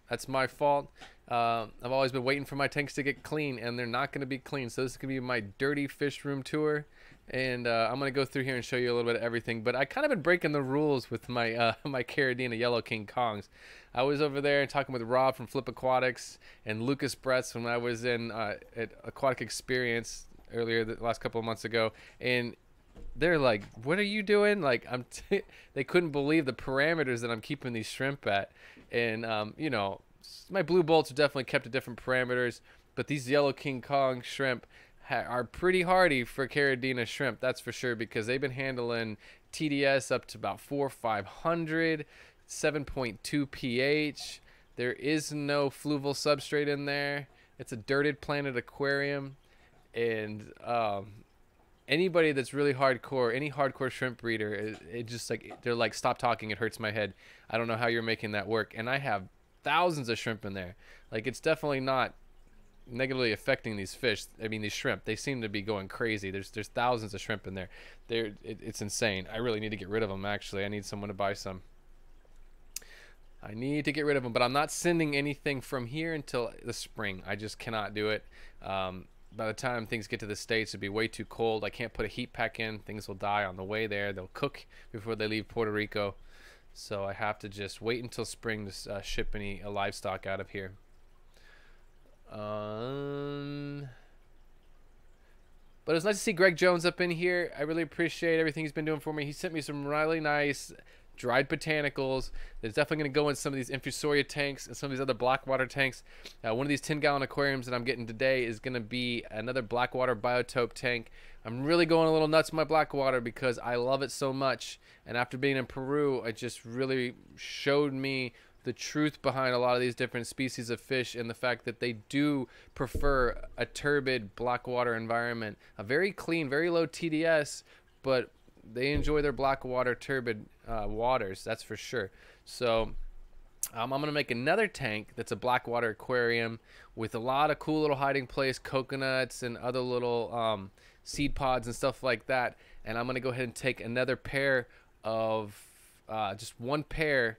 S1: that's my fault. I've always been waiting for my tanks to get clean, and they're not going to be clean. So this is going to be my dirty fish room tour. And I'm going to go through here and show you a little bit of everything. But I kind of been breaking the rules with my my Caridina Yellow King Kongs. I was over there and talking with Rob from Flip Aquatics and Lucas Bretz when I was in at Aquatic Experience earlier the last couple of months ago. And they're like, what are you doing? Like, they couldn't believe the parameters that I'm keeping these shrimp at. And, you know, my blue bolts are definitely kept at different parameters. But these Yellow King Kong shrimp are pretty hardy for Caridina shrimp, that's for sure, because they've been handling TDS up to about 400 or 500, 7.2 pH. There is no fluval substrate in there. It's a dirted planted aquarium, and anybody that's really hardcore, any hardcore shrimp breeder, it just like, they're like, stop talking, it hurts my head. I don't know how you're making that work. And I have thousands of shrimp in there. Like, it's definitely not negatively affecting these fish. I mean, these shrimp, they seem to be going crazy. There's thousands of shrimp in there. It's insane. I really need to get rid of them. Actually, I need someone to buy some. I need to get rid of them, but I'm not sending anything from here until the spring. I just cannot do it. By the time things get to the States, it'd be way too cold. I can't put a heat pack in. Things will die on the way there. They'll cook before they leave Puerto Rico. So I have to just wait until spring to ship any livestock out of here. But it was nice to see Greg Jones up in here. I really appreciate everything he's been doing for me. He sent me some really nice dried botanicals. There's definitely going to go in some of these infusoria tanks and some of these other blackwater tanks. One of these 10-gallon aquariums that I'm getting today is going to be another blackwater biotope tank. I'm really going a little nuts with my blackwater because I love it so much. And after being in Peru, it just really showed me the truth behind a lot of these different species of fish and the fact that they do prefer a turbid blackwater environment. A very clean, very low TDS, but they enjoy their blackwater turbid waters, that's for sure. So I'm going to make another tank that's a blackwater aquarium with a lot of cool little hiding place, coconuts and other little seed pods and stuff like that. And I'm going to go ahead and take another pair of, just one pair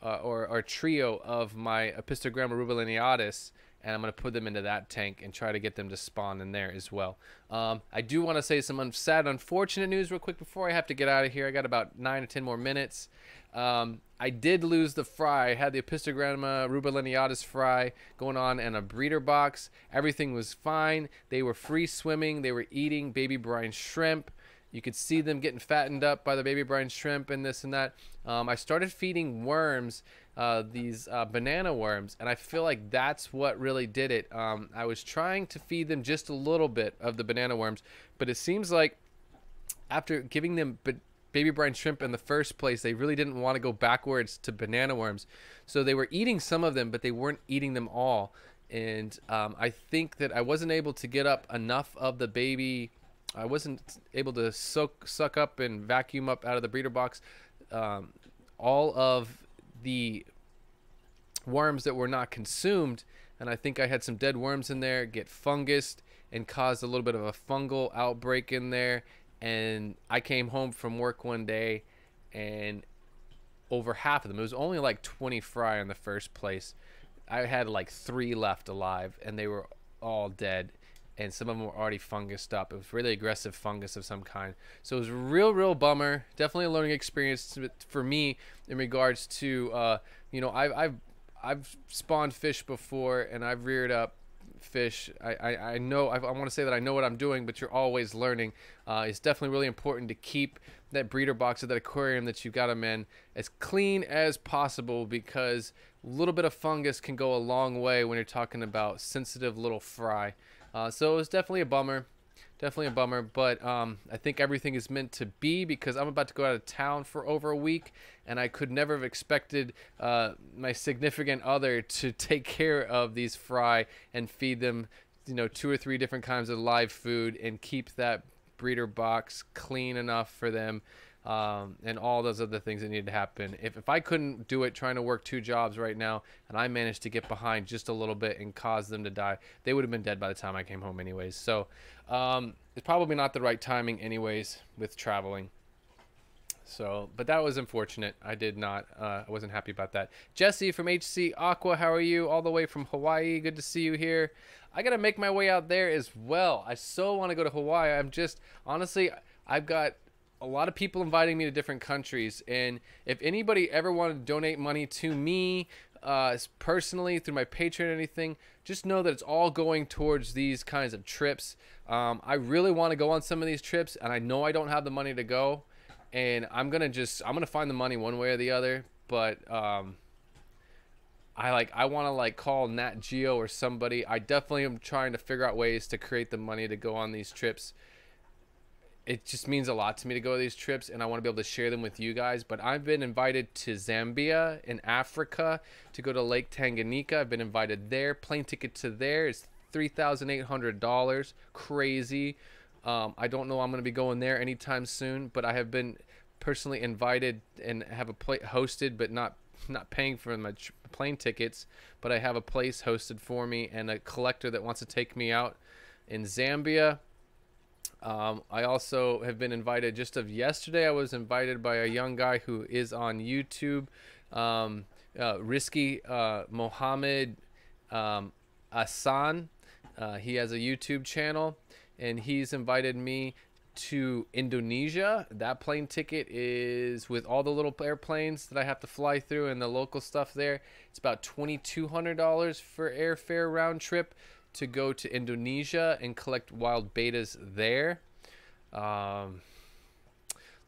S1: or trio of my Apistogramma rubelliniatus, and I'm going to put them into that tank and try to get them to spawn in there as well. I do want to say some sad, unfortunate news real quick before I have to get out of here. I got about 9 or 10 more minutes. I did lose the fry. I had the Apistogramma rubelliniatus fry going on in a breeder box. Everything was fine. They were free swimming. They were eating baby brine shrimp. You could see them getting fattened up by the baby brine shrimp and this and that. I started feeding worms, these banana worms, and I feel like that's what really did it. I was trying to feed them just a little bit of the banana worms, but it seems like after giving them baby brine shrimp in the first place, they really didn't want to go backwards to banana worms. So they were eating some of them, but they weren't eating them all. And I think that I wasn't able to get up enough of the baby. I wasn't able to suck up and vacuum up out of the breeder box all of the worms that were not consumed, and I think I had some dead worms in there get fungused and caused a little bit of a fungal outbreak in there. And I came home from work one day and over half of them, it was only like 20 fry in the first place, I had like 3 left alive and they were all dead. And some of them were already fungused up. It was really aggressive fungus of some kind. So it was a real bummer. Definitely a learning experience for me in regards to, you know, I've spawned fish before and I've reared up fish. I know, I want to say that I know what I'm doing, but you're always learning. It's definitely really important to keep that breeder box or that aquarium that you got them in as clean as possible, because a little bit of fungus can go a long way when you're talking about sensitive little fry. So it was definitely a bummer, but I think everything is meant to be, because I'm about to go out of town for over a week, and I could never have expected my significant other to take care of these fry and feed them, you know, 2 or 3 different kinds of live food and keep that breeder box clean enough for them. And all those other things that needed to happen. If I couldn't do it trying to work 2 jobs right now, and I managed to get behind just a little bit and cause them to die, they would have been dead by the time I came home anyways. So it's probably not the right timing anyways with traveling. So, but that was unfortunate. I wasn't happy about that. Jesse from HC Aqua, how are you? All the way from Hawaii. Good to see you here. I got to make my way out there as well. I so want to go to Hawaii. Honestly, I've got a lot of people inviting me to different countries, and if anybody ever wanted to donate money to me personally through my Patreon or anything, just know that it's all going towards these kinds of trips. I really want to go on some of these trips, and I know I don't have the money to go, and I'm gonna find the money one way or the other. But I want to like call Nat Geo or somebody. I definitely am trying to figure out ways to create the money to go on these trips. It just means a lot to me to go to these trips, and I want to be able to share them with you guys. But I've been invited to Zambia in Africa to go to Lake Tanganyika. I've been invited there. Plane ticket to there is $3,800. Crazy. I don't know I'm going to be going there anytime soon, but I have been personally invited and have a place hosted, but not paying for my plane tickets. But I have a place hosted for me and a collector that wants to take me out in Zambia. I also have been invited just of yesterday. I was invited by a young guy who is on YouTube, Risky Mohammed Hassan. He has a YouTube channel, and he's invited me to Indonesia. That plane ticket is with all the little airplanes that I have to fly through and the local stuff there. It's about $2,200 for airfare round trip to go to Indonesia and collect wild betas there.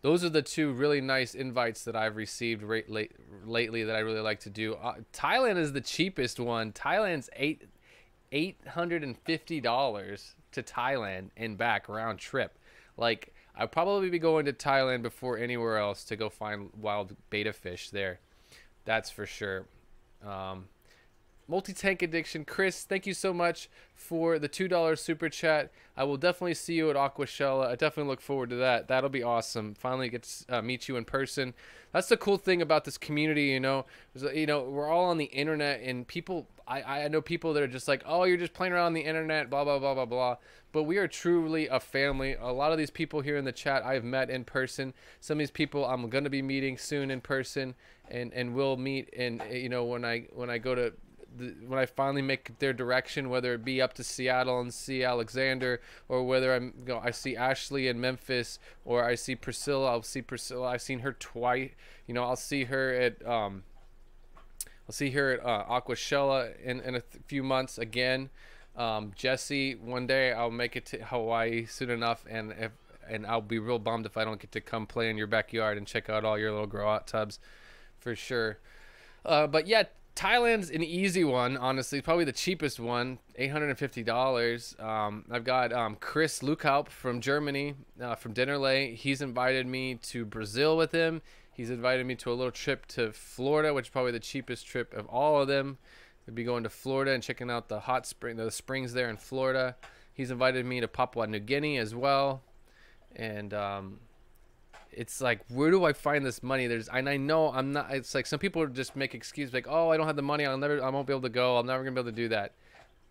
S1: Those are the two really nice invites that I've received lately that I really like to do. Thailand is the cheapest one. Thailand's $850 to Thailand and back round trip. Like, I'd probably be going to Thailand before anywhere else to go find wild beta fish there. That's for sure. Multi-tank addiction, Chris, thank you so much for the $2 super chat. I will definitely see you at Aquashella. I definitely look forward to that. That'll be awesome. Finally get to meet you in person. That's the cool thing about this community, you know. We're all on the internet, and people, I know people that are just like, oh, you're just playing around on the internet, blah, blah, blah, blah, blah. But we are truly a family. A lot of these people here in the chat I've met in person. Some of these people I'm going to be meeting soon in person, and we'll meet, and when I go to when I finally make their direction, whether it be up to Seattle and see Alexander, or whether I see Ashley in Memphis, or I see Priscilla. I'll see Priscilla. I've seen her twice. I'll see her at Aquashella in a few months again. Jesse, one day I'll make it to Hawaii soon enough, and I'll be real bummed if I don't get to come play in your backyard and check out all your little grow out tubs, for sure. But yeah. Thailand's an easy one, honestly. Probably the cheapest one, $850. I've got Chris Lukaup from Germany, from Dinnerlay. He's invited me to Brazil with him. He's invited me to a little trip to Florida, which is probably the cheapest trip of all of them. We'd be going to Florida and checking out the the springs there in Florida. He's invited me to Papua New Guinea as well. And it's like, where do I find this money? And I know I'm not. It's like some people just make excuses like, oh, I don't have the money. I won't be able to go. I'm never gonna be able to do that.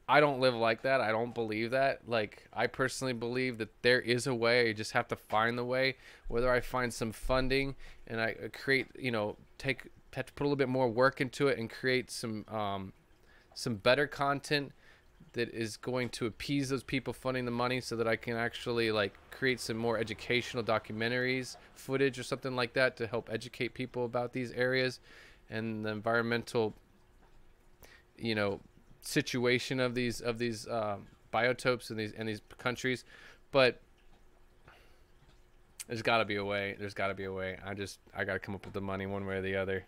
S1: I don't live like that. I don't believe that. Like, I personally believe that there is a way. You just have to find the way. Whether I find some funding and I create, have to put a little bit more work into it and create some better content that is going to appease those people funding the money, so that I can actually create some more educational documentaries, footage or something like that, to help educate people about these areas and the environmental, situation of these biotopes in these countries. But there's got to be a way. I got to come up with the money one way or the other.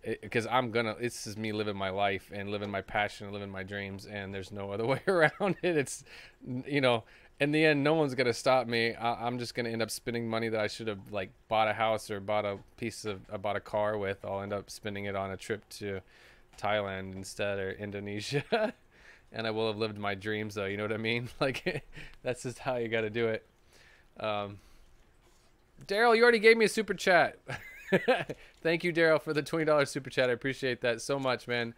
S1: Because it's just me living my life and living my passion and living my dreams, and there's no other way around it. It's, in the end, no one's going to stop me. I'm just going to end up spending money that I should have bought a house or bought a car with. I'll end up spending it on a trip to Thailand instead, or Indonesia. And I will have lived my dreams, though. You know what I mean? That's just how you got to do it. Daryl, you already gave me a super chat. Thank you, Daryl, for the $20 super chat. I appreciate that so much, man.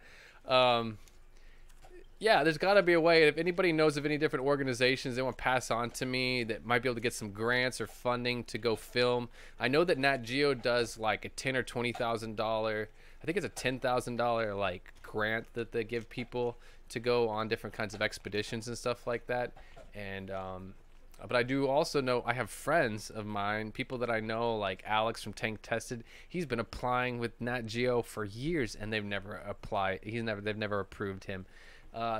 S1: Yeah, there's got to be a way. If anybody knows of any different organizations they want to pass on to me that might be able to get some grants or funding to go film. I know that Nat Geo does a $10,000 or $20,000. I think it's a $10,000 grant that they give people to go on different kinds of expeditions and stuff like that. And but I do also know, I have friends of mine, people that I know, like Alex from Tank Tested. He's been applying with Nat Geo for years, and they've never applied. They've never approved him.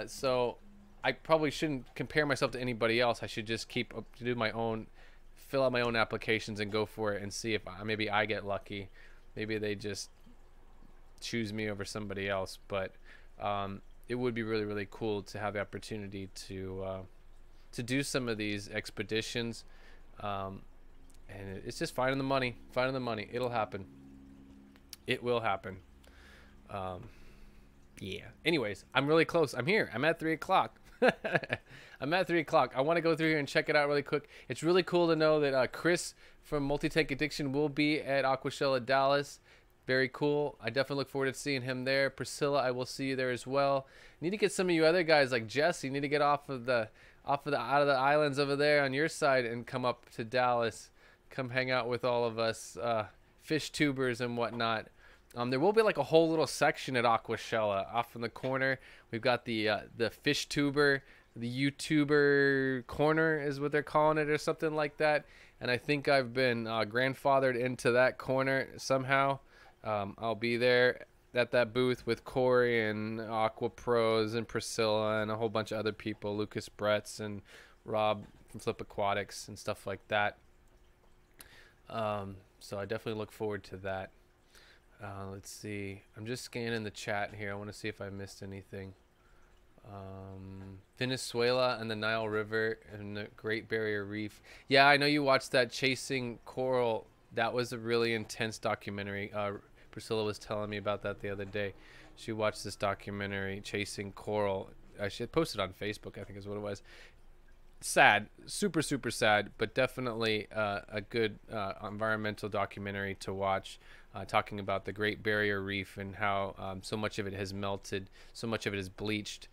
S1: So I probably shouldn't compare myself to anybody else. I should just fill out my own applications and go for it, and see if maybe I get lucky. Maybe they just choose me over somebody else. But it would be really, really cool to have the opportunity to do some of these expeditions, and it's just finding the money. It'll happen. It will happen. Yeah. Anyways, I'm really close. I'm here. I'm at 3 o'clock. I'm at 3 o'clock. I want to go through here and check it out really quick. It's really cool to know that Chris from Multi-Tank Addiction will be at Aquashella Dallas. Very cool. I definitely look forward to seeing him there. Priscilla, I will see you there as well. Need to get some of you other guys like Jesse. Need to get out of the islands over there on your side and come up to Dallas. Come hang out with all of us fish tubers and whatnot. There will be a whole little section at Aquashella off in the corner. We've got the fish tuber the YouTuber corner is what they're calling it or something like that. And I think I've been grandfathered into that corner somehow. I'll be there at that booth with Corey and Aqua Pros and Priscilla and a whole bunch of other people, Lucas Bretz and Rob from Flip Aquatics and stuff like that. So I definitely look forward to that. Let's see. I'm just scanning the chat here. I want to see if I missed anything. Venezuela and the Nile River and the Great Barrier Reef. Yeah, I know you watched that Chasing Coral. That was a really intense documentary. Priscilla was telling me about that the other day. She watched this documentary, Chasing Coral. She had posted on Facebook, I think is what it was. Sad, super, super sad, but definitely a good environmental documentary to watch, talking about the Great Barrier Reef and how so much of it has melted, so much of it is bleached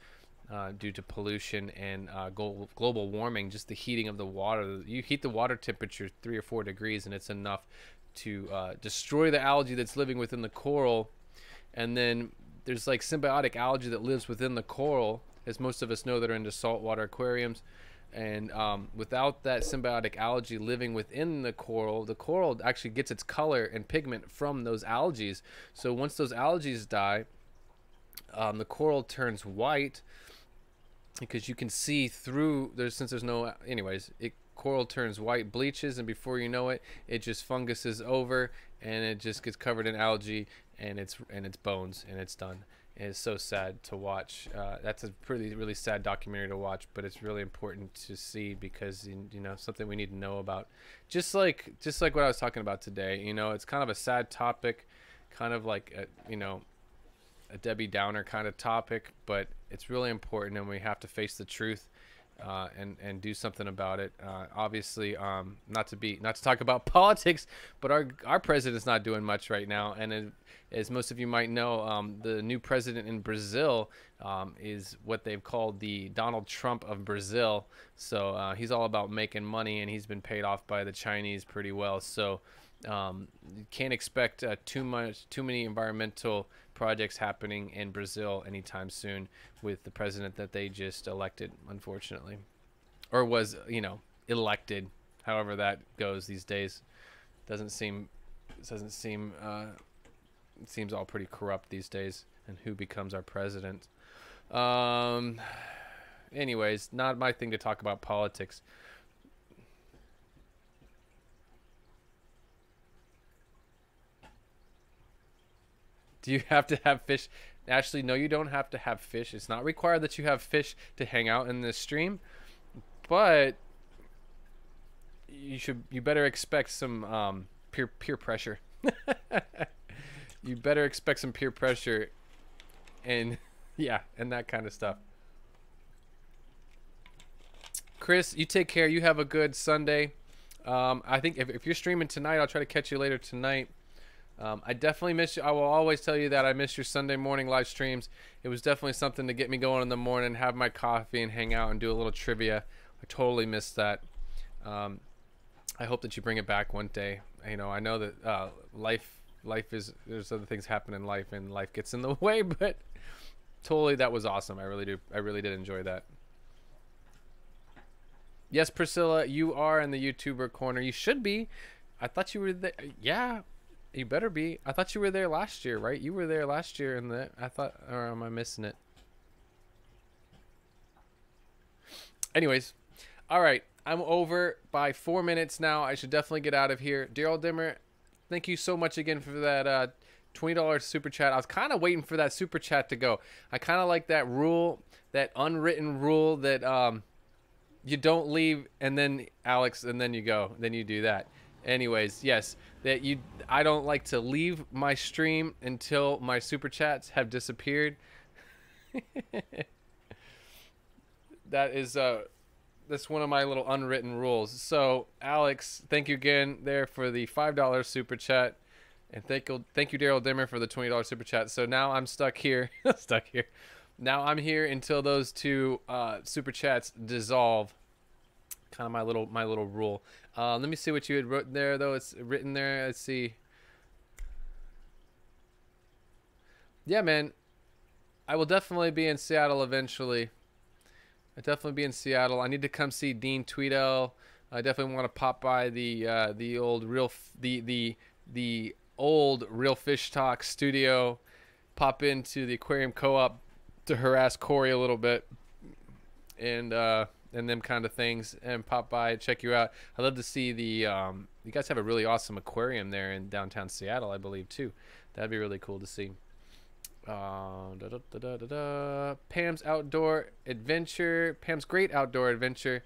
S1: due to pollution and global warming, just the heating of the water. You heat the water temperature 3 or 4 degrees and it's enough to destroy the algae that's living within the coral. And then there's like symbiotic algae that lives within the coral, as most of us know that are into saltwater aquariums. And without that symbiotic algae living within the coral actually gets its color and pigment from those algae. So once those algae die, the coral turns white, because you can see through since there's no, anyways, coral turns white, bleaches, and before you know it, it just funguses over and it just gets covered in algae and it's bones and it's done. And it's so sad to watch. That's a really sad documentary to watch, but it's really important to see because something we need to know about. Just like what I was talking about today. It's kind of a sad topic, kind of like a Debbie Downer kind of topic, but it's really important, and we have to face the truth and do something about it. Obviously, not to talk about politics, but our president's not doing much right now, and as most of you might know, the new president in Brazil is what they've called the Donald Trump of Brazil. So he's all about making money, and he's been paid off by the Chinese pretty well. So you can't expect too many environmental projects happening in Brazil anytime soon with the president that they just elected, unfortunately, or was elected, however that goes these days. It seems all pretty corrupt these days, and who becomes our president. Anyways, not my thing to talk about politics. Do you have to have fish? Ashley, no, you don't have to have fish. It's not required that you have fish to hang out in this stream, but you better expect some peer pressure. You better expect some peer pressure, and and that kind of stuff. Chris, you take care. You have a good Sunday. I think if you're streaming tonight, I'll try to catch you later tonight. I definitely miss you. I will always tell you that I miss your Sunday morning live streams. It was definitely something to get me going in the morning, have my coffee, and hang out and do a little trivia. I totally missed that. I hope that you bring it back one day. I know that life is, there's other things happen in life, and life gets in the way, but totally, that was awesome. I really did enjoy that. Yes, Priscilla, you are in the YouTuber corner. You should be. I thought you were there. Yeah, you better be. I thought you were there last year, right? You were there last year in the, I thought, or am I missing it? Anyways, all right. I'm over by 4 minutes now. I should definitely get out of here. Daryl Dimmer, thank you so much again for that $20 super chat. I was kind of waiting for that super chat to go. I kind of like that rule, that unwritten rule that you don't leave and then Alex and then you go. Then you do that. Anyways, yes, I don't like to leave my stream until my super chats have disappeared. That's one of my little unwritten rules. So, Alex, thank you again there for the $5 super chat, and thank you, Daryl Dimmer, for the $20 super chat. So now I'm stuck here. Now I'm here until those two super chats dissolve. Kind of my little rule. Let me see what you had wrote there, though. It's written there. Let's see. Yeah, man. I will definitely be in Seattle eventually. I definitely be in Seattle. I need to come see Dean Tweedale. I definitely want to pop by the old the old Real Fish Talk studio. Pop into the aquarium co-op to harass Corey a little bit, and them kind of things, and pop by and check you out. I'd love to see the you guys have a really awesome aquarium there in downtown Seattle, I believe too. That'd be really cool to see. Pam's outdoor adventure. Pam's great outdoor adventure.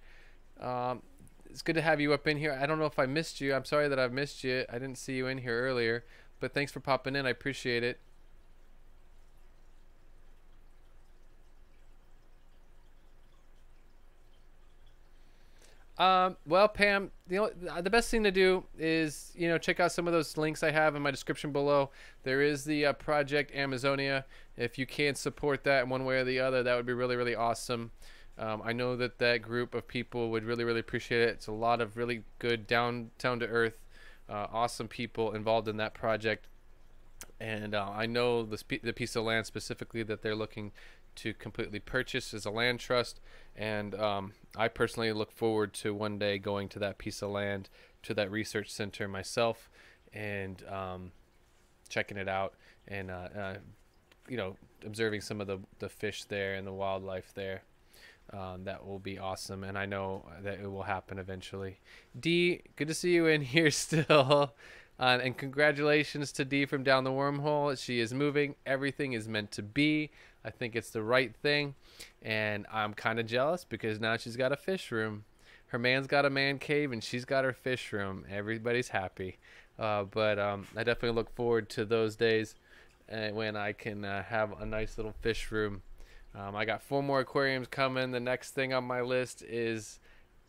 S1: It's good to have you up in here. I don't know if I missed you. I'm sorry that I've missed you. I didn't see you in here earlier, but thanks for popping in. I appreciate it. Well, Pam, the best thing to do is, check out some of those links I have in my description below. There is the Project Amazonia. If you can support that in one way or the other, that would be really, really awesome. I know that group of people would really, really appreciate it. It's a lot of really good down to earth, awesome people involved in that project. And I know the piece of land specifically that they're looking to completely purchase is a land trust, and I personally look forward to one day going to that piece of land, to that research center myself, and checking it out, and observing some of the fish there and the wildlife there. That will be awesome, and I know that it will happen eventually. Dee, good to see you in here still. And congratulations to Dee from Down the Wormhole. She is moving. Everything is meant to be. I think it's the right thing. And I'm kind of jealous because now she's got a fish room. Her man's got a man cave and she's got her fish room. Everybody's happy. But I definitely look forward to those days when I can have a nice little fish room. I got 4 more aquariums coming. The next thing on my list is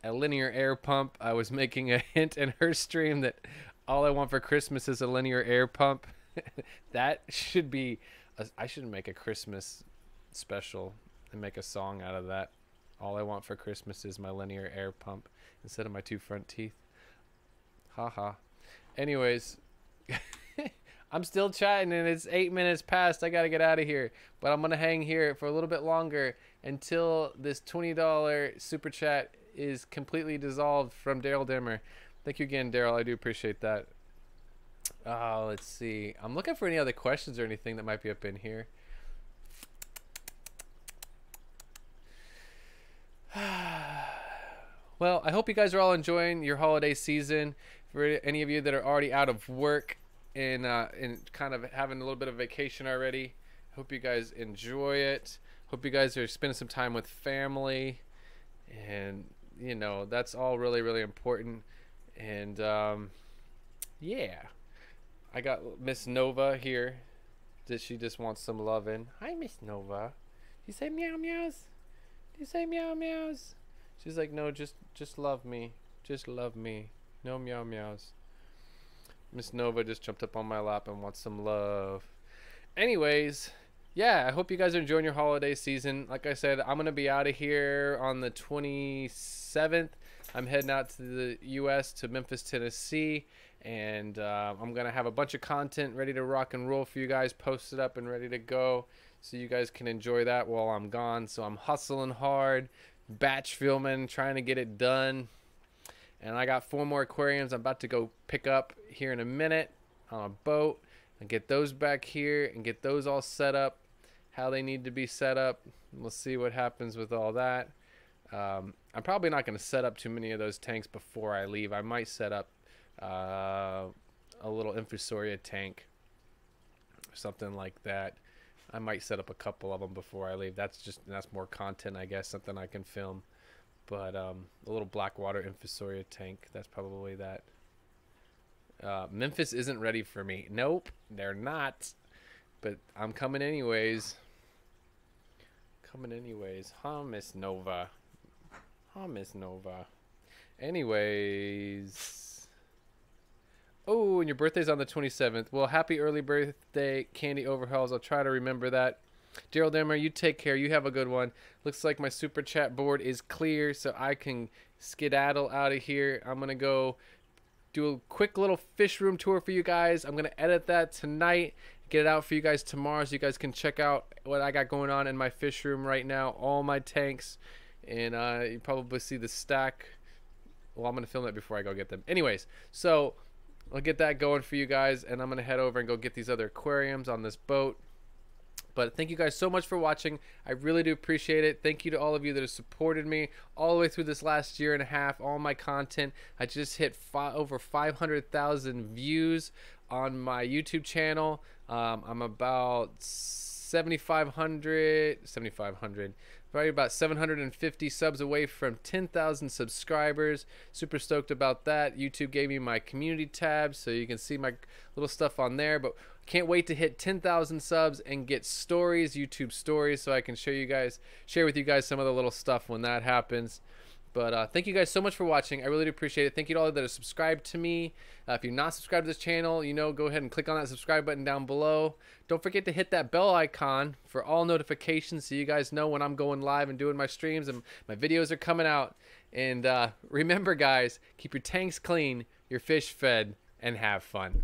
S1: a linear air pump. I was making a hint in her stream that all I want for Christmas is a linear air pump. That should be I should make a Christmas special and make a song out of that. All I want for Christmas is my linear air pump instead of my 2 front teeth. Haha. Anyways, I'm still chatting and it's 8 minutes past. I gotta get out of here, but I'm gonna hang here for a little bit longer until this $20 super chat is completely dissolved from Daryl Dimmer. Thank you again, Daryl. I do appreciate that. Let's see. I'm looking for any other questions or anything that might be up in here. Well, I hope you guys are all enjoying your holiday season. For any of you that are already out of work and kind of having a little bit of vacation already, hope you guys enjoy it. Hope you guys are spending some time with family, and that's all really, really important. And yeah, I got Miss Nova here. She just wants some loving. Hi, Miss Nova. Do you say meow meows? Do you say meow meows? She's like, no, just love me. Just love me. No meow meows. Miss Nova just jumped up on my lap and wants some love. Anyways, yeah, I hope you guys are enjoying your holiday season. Like I said, I'm going to be out of here on the 27th. I'm heading out to the U.S. to Memphis, Tennessee, and I'm going to have a bunch of content ready to rock and roll for you guys, posted up and ready to go, so you guys can enjoy that while I'm gone. So I'm hustling hard, batch filming, trying to get it done. And I got 4 more aquariums I'm about to go pick up here in a minute on a boat and get those back here and get those all set up how they need to be set up. We'll see what happens with all that. I'm probably not going to set up too many of those tanks before I leave. I might set up a little infusoria tank or something like that. I might set up a couple of them before I leave. That's more content, I guess, something I can film. But a little blackwater infusoria tank, that's probably that. Memphis isn't ready for me. Nope, they're not. But I'm coming anyways. Huh, Miss Nova? Huh, Miss Nova? Anyways. Oh, and your birthday's on the 27th. Well, happy early birthday, Candy Overhauls. I'll try to remember that. Daryl Dimmer, you take care. You have a good one. Looks like my super chat board is clear, so I can skedaddle out of here. I'm going to go do a quick little fish room tour for you guys. I'm going to edit that tonight, get it out for you guys tomorrow so you guys can check out what I got going on in my fish room right now. All my tanks and you probably see the stack. Well, I'm gonna film that before I go get them. Anyways, so I'll get that going for you guys, and I'm gonna head over and go get these other aquariums on this boat. But thank you guys so much for watching. I really do appreciate it. Thank you to all of you that have supported me all the way through this last year and a half, all my content. I just hit over 500,000 views on my YouTube channel. I'm about 7,500, probably about 750 subs away from 10,000 subscribers. Super stoked about that. YouTube gave me my community tab, so you can see my little stuff on there. But can't wait to hit 10,000 subs and get stories, YouTube stories, so I can share with you guys some of the little stuff when that happens. But thank you guys so much for watching. I really do appreciate it. Thank you to all that are subscribed to me. If you're not subscribed to this channel, go ahead and click on that subscribe button down below. Don't forget to hit that bell icon for all notifications so you guys know when I'm going live and doing my streams and my videos are coming out. And remember, guys, keep your tanks clean, your fish fed, and have fun.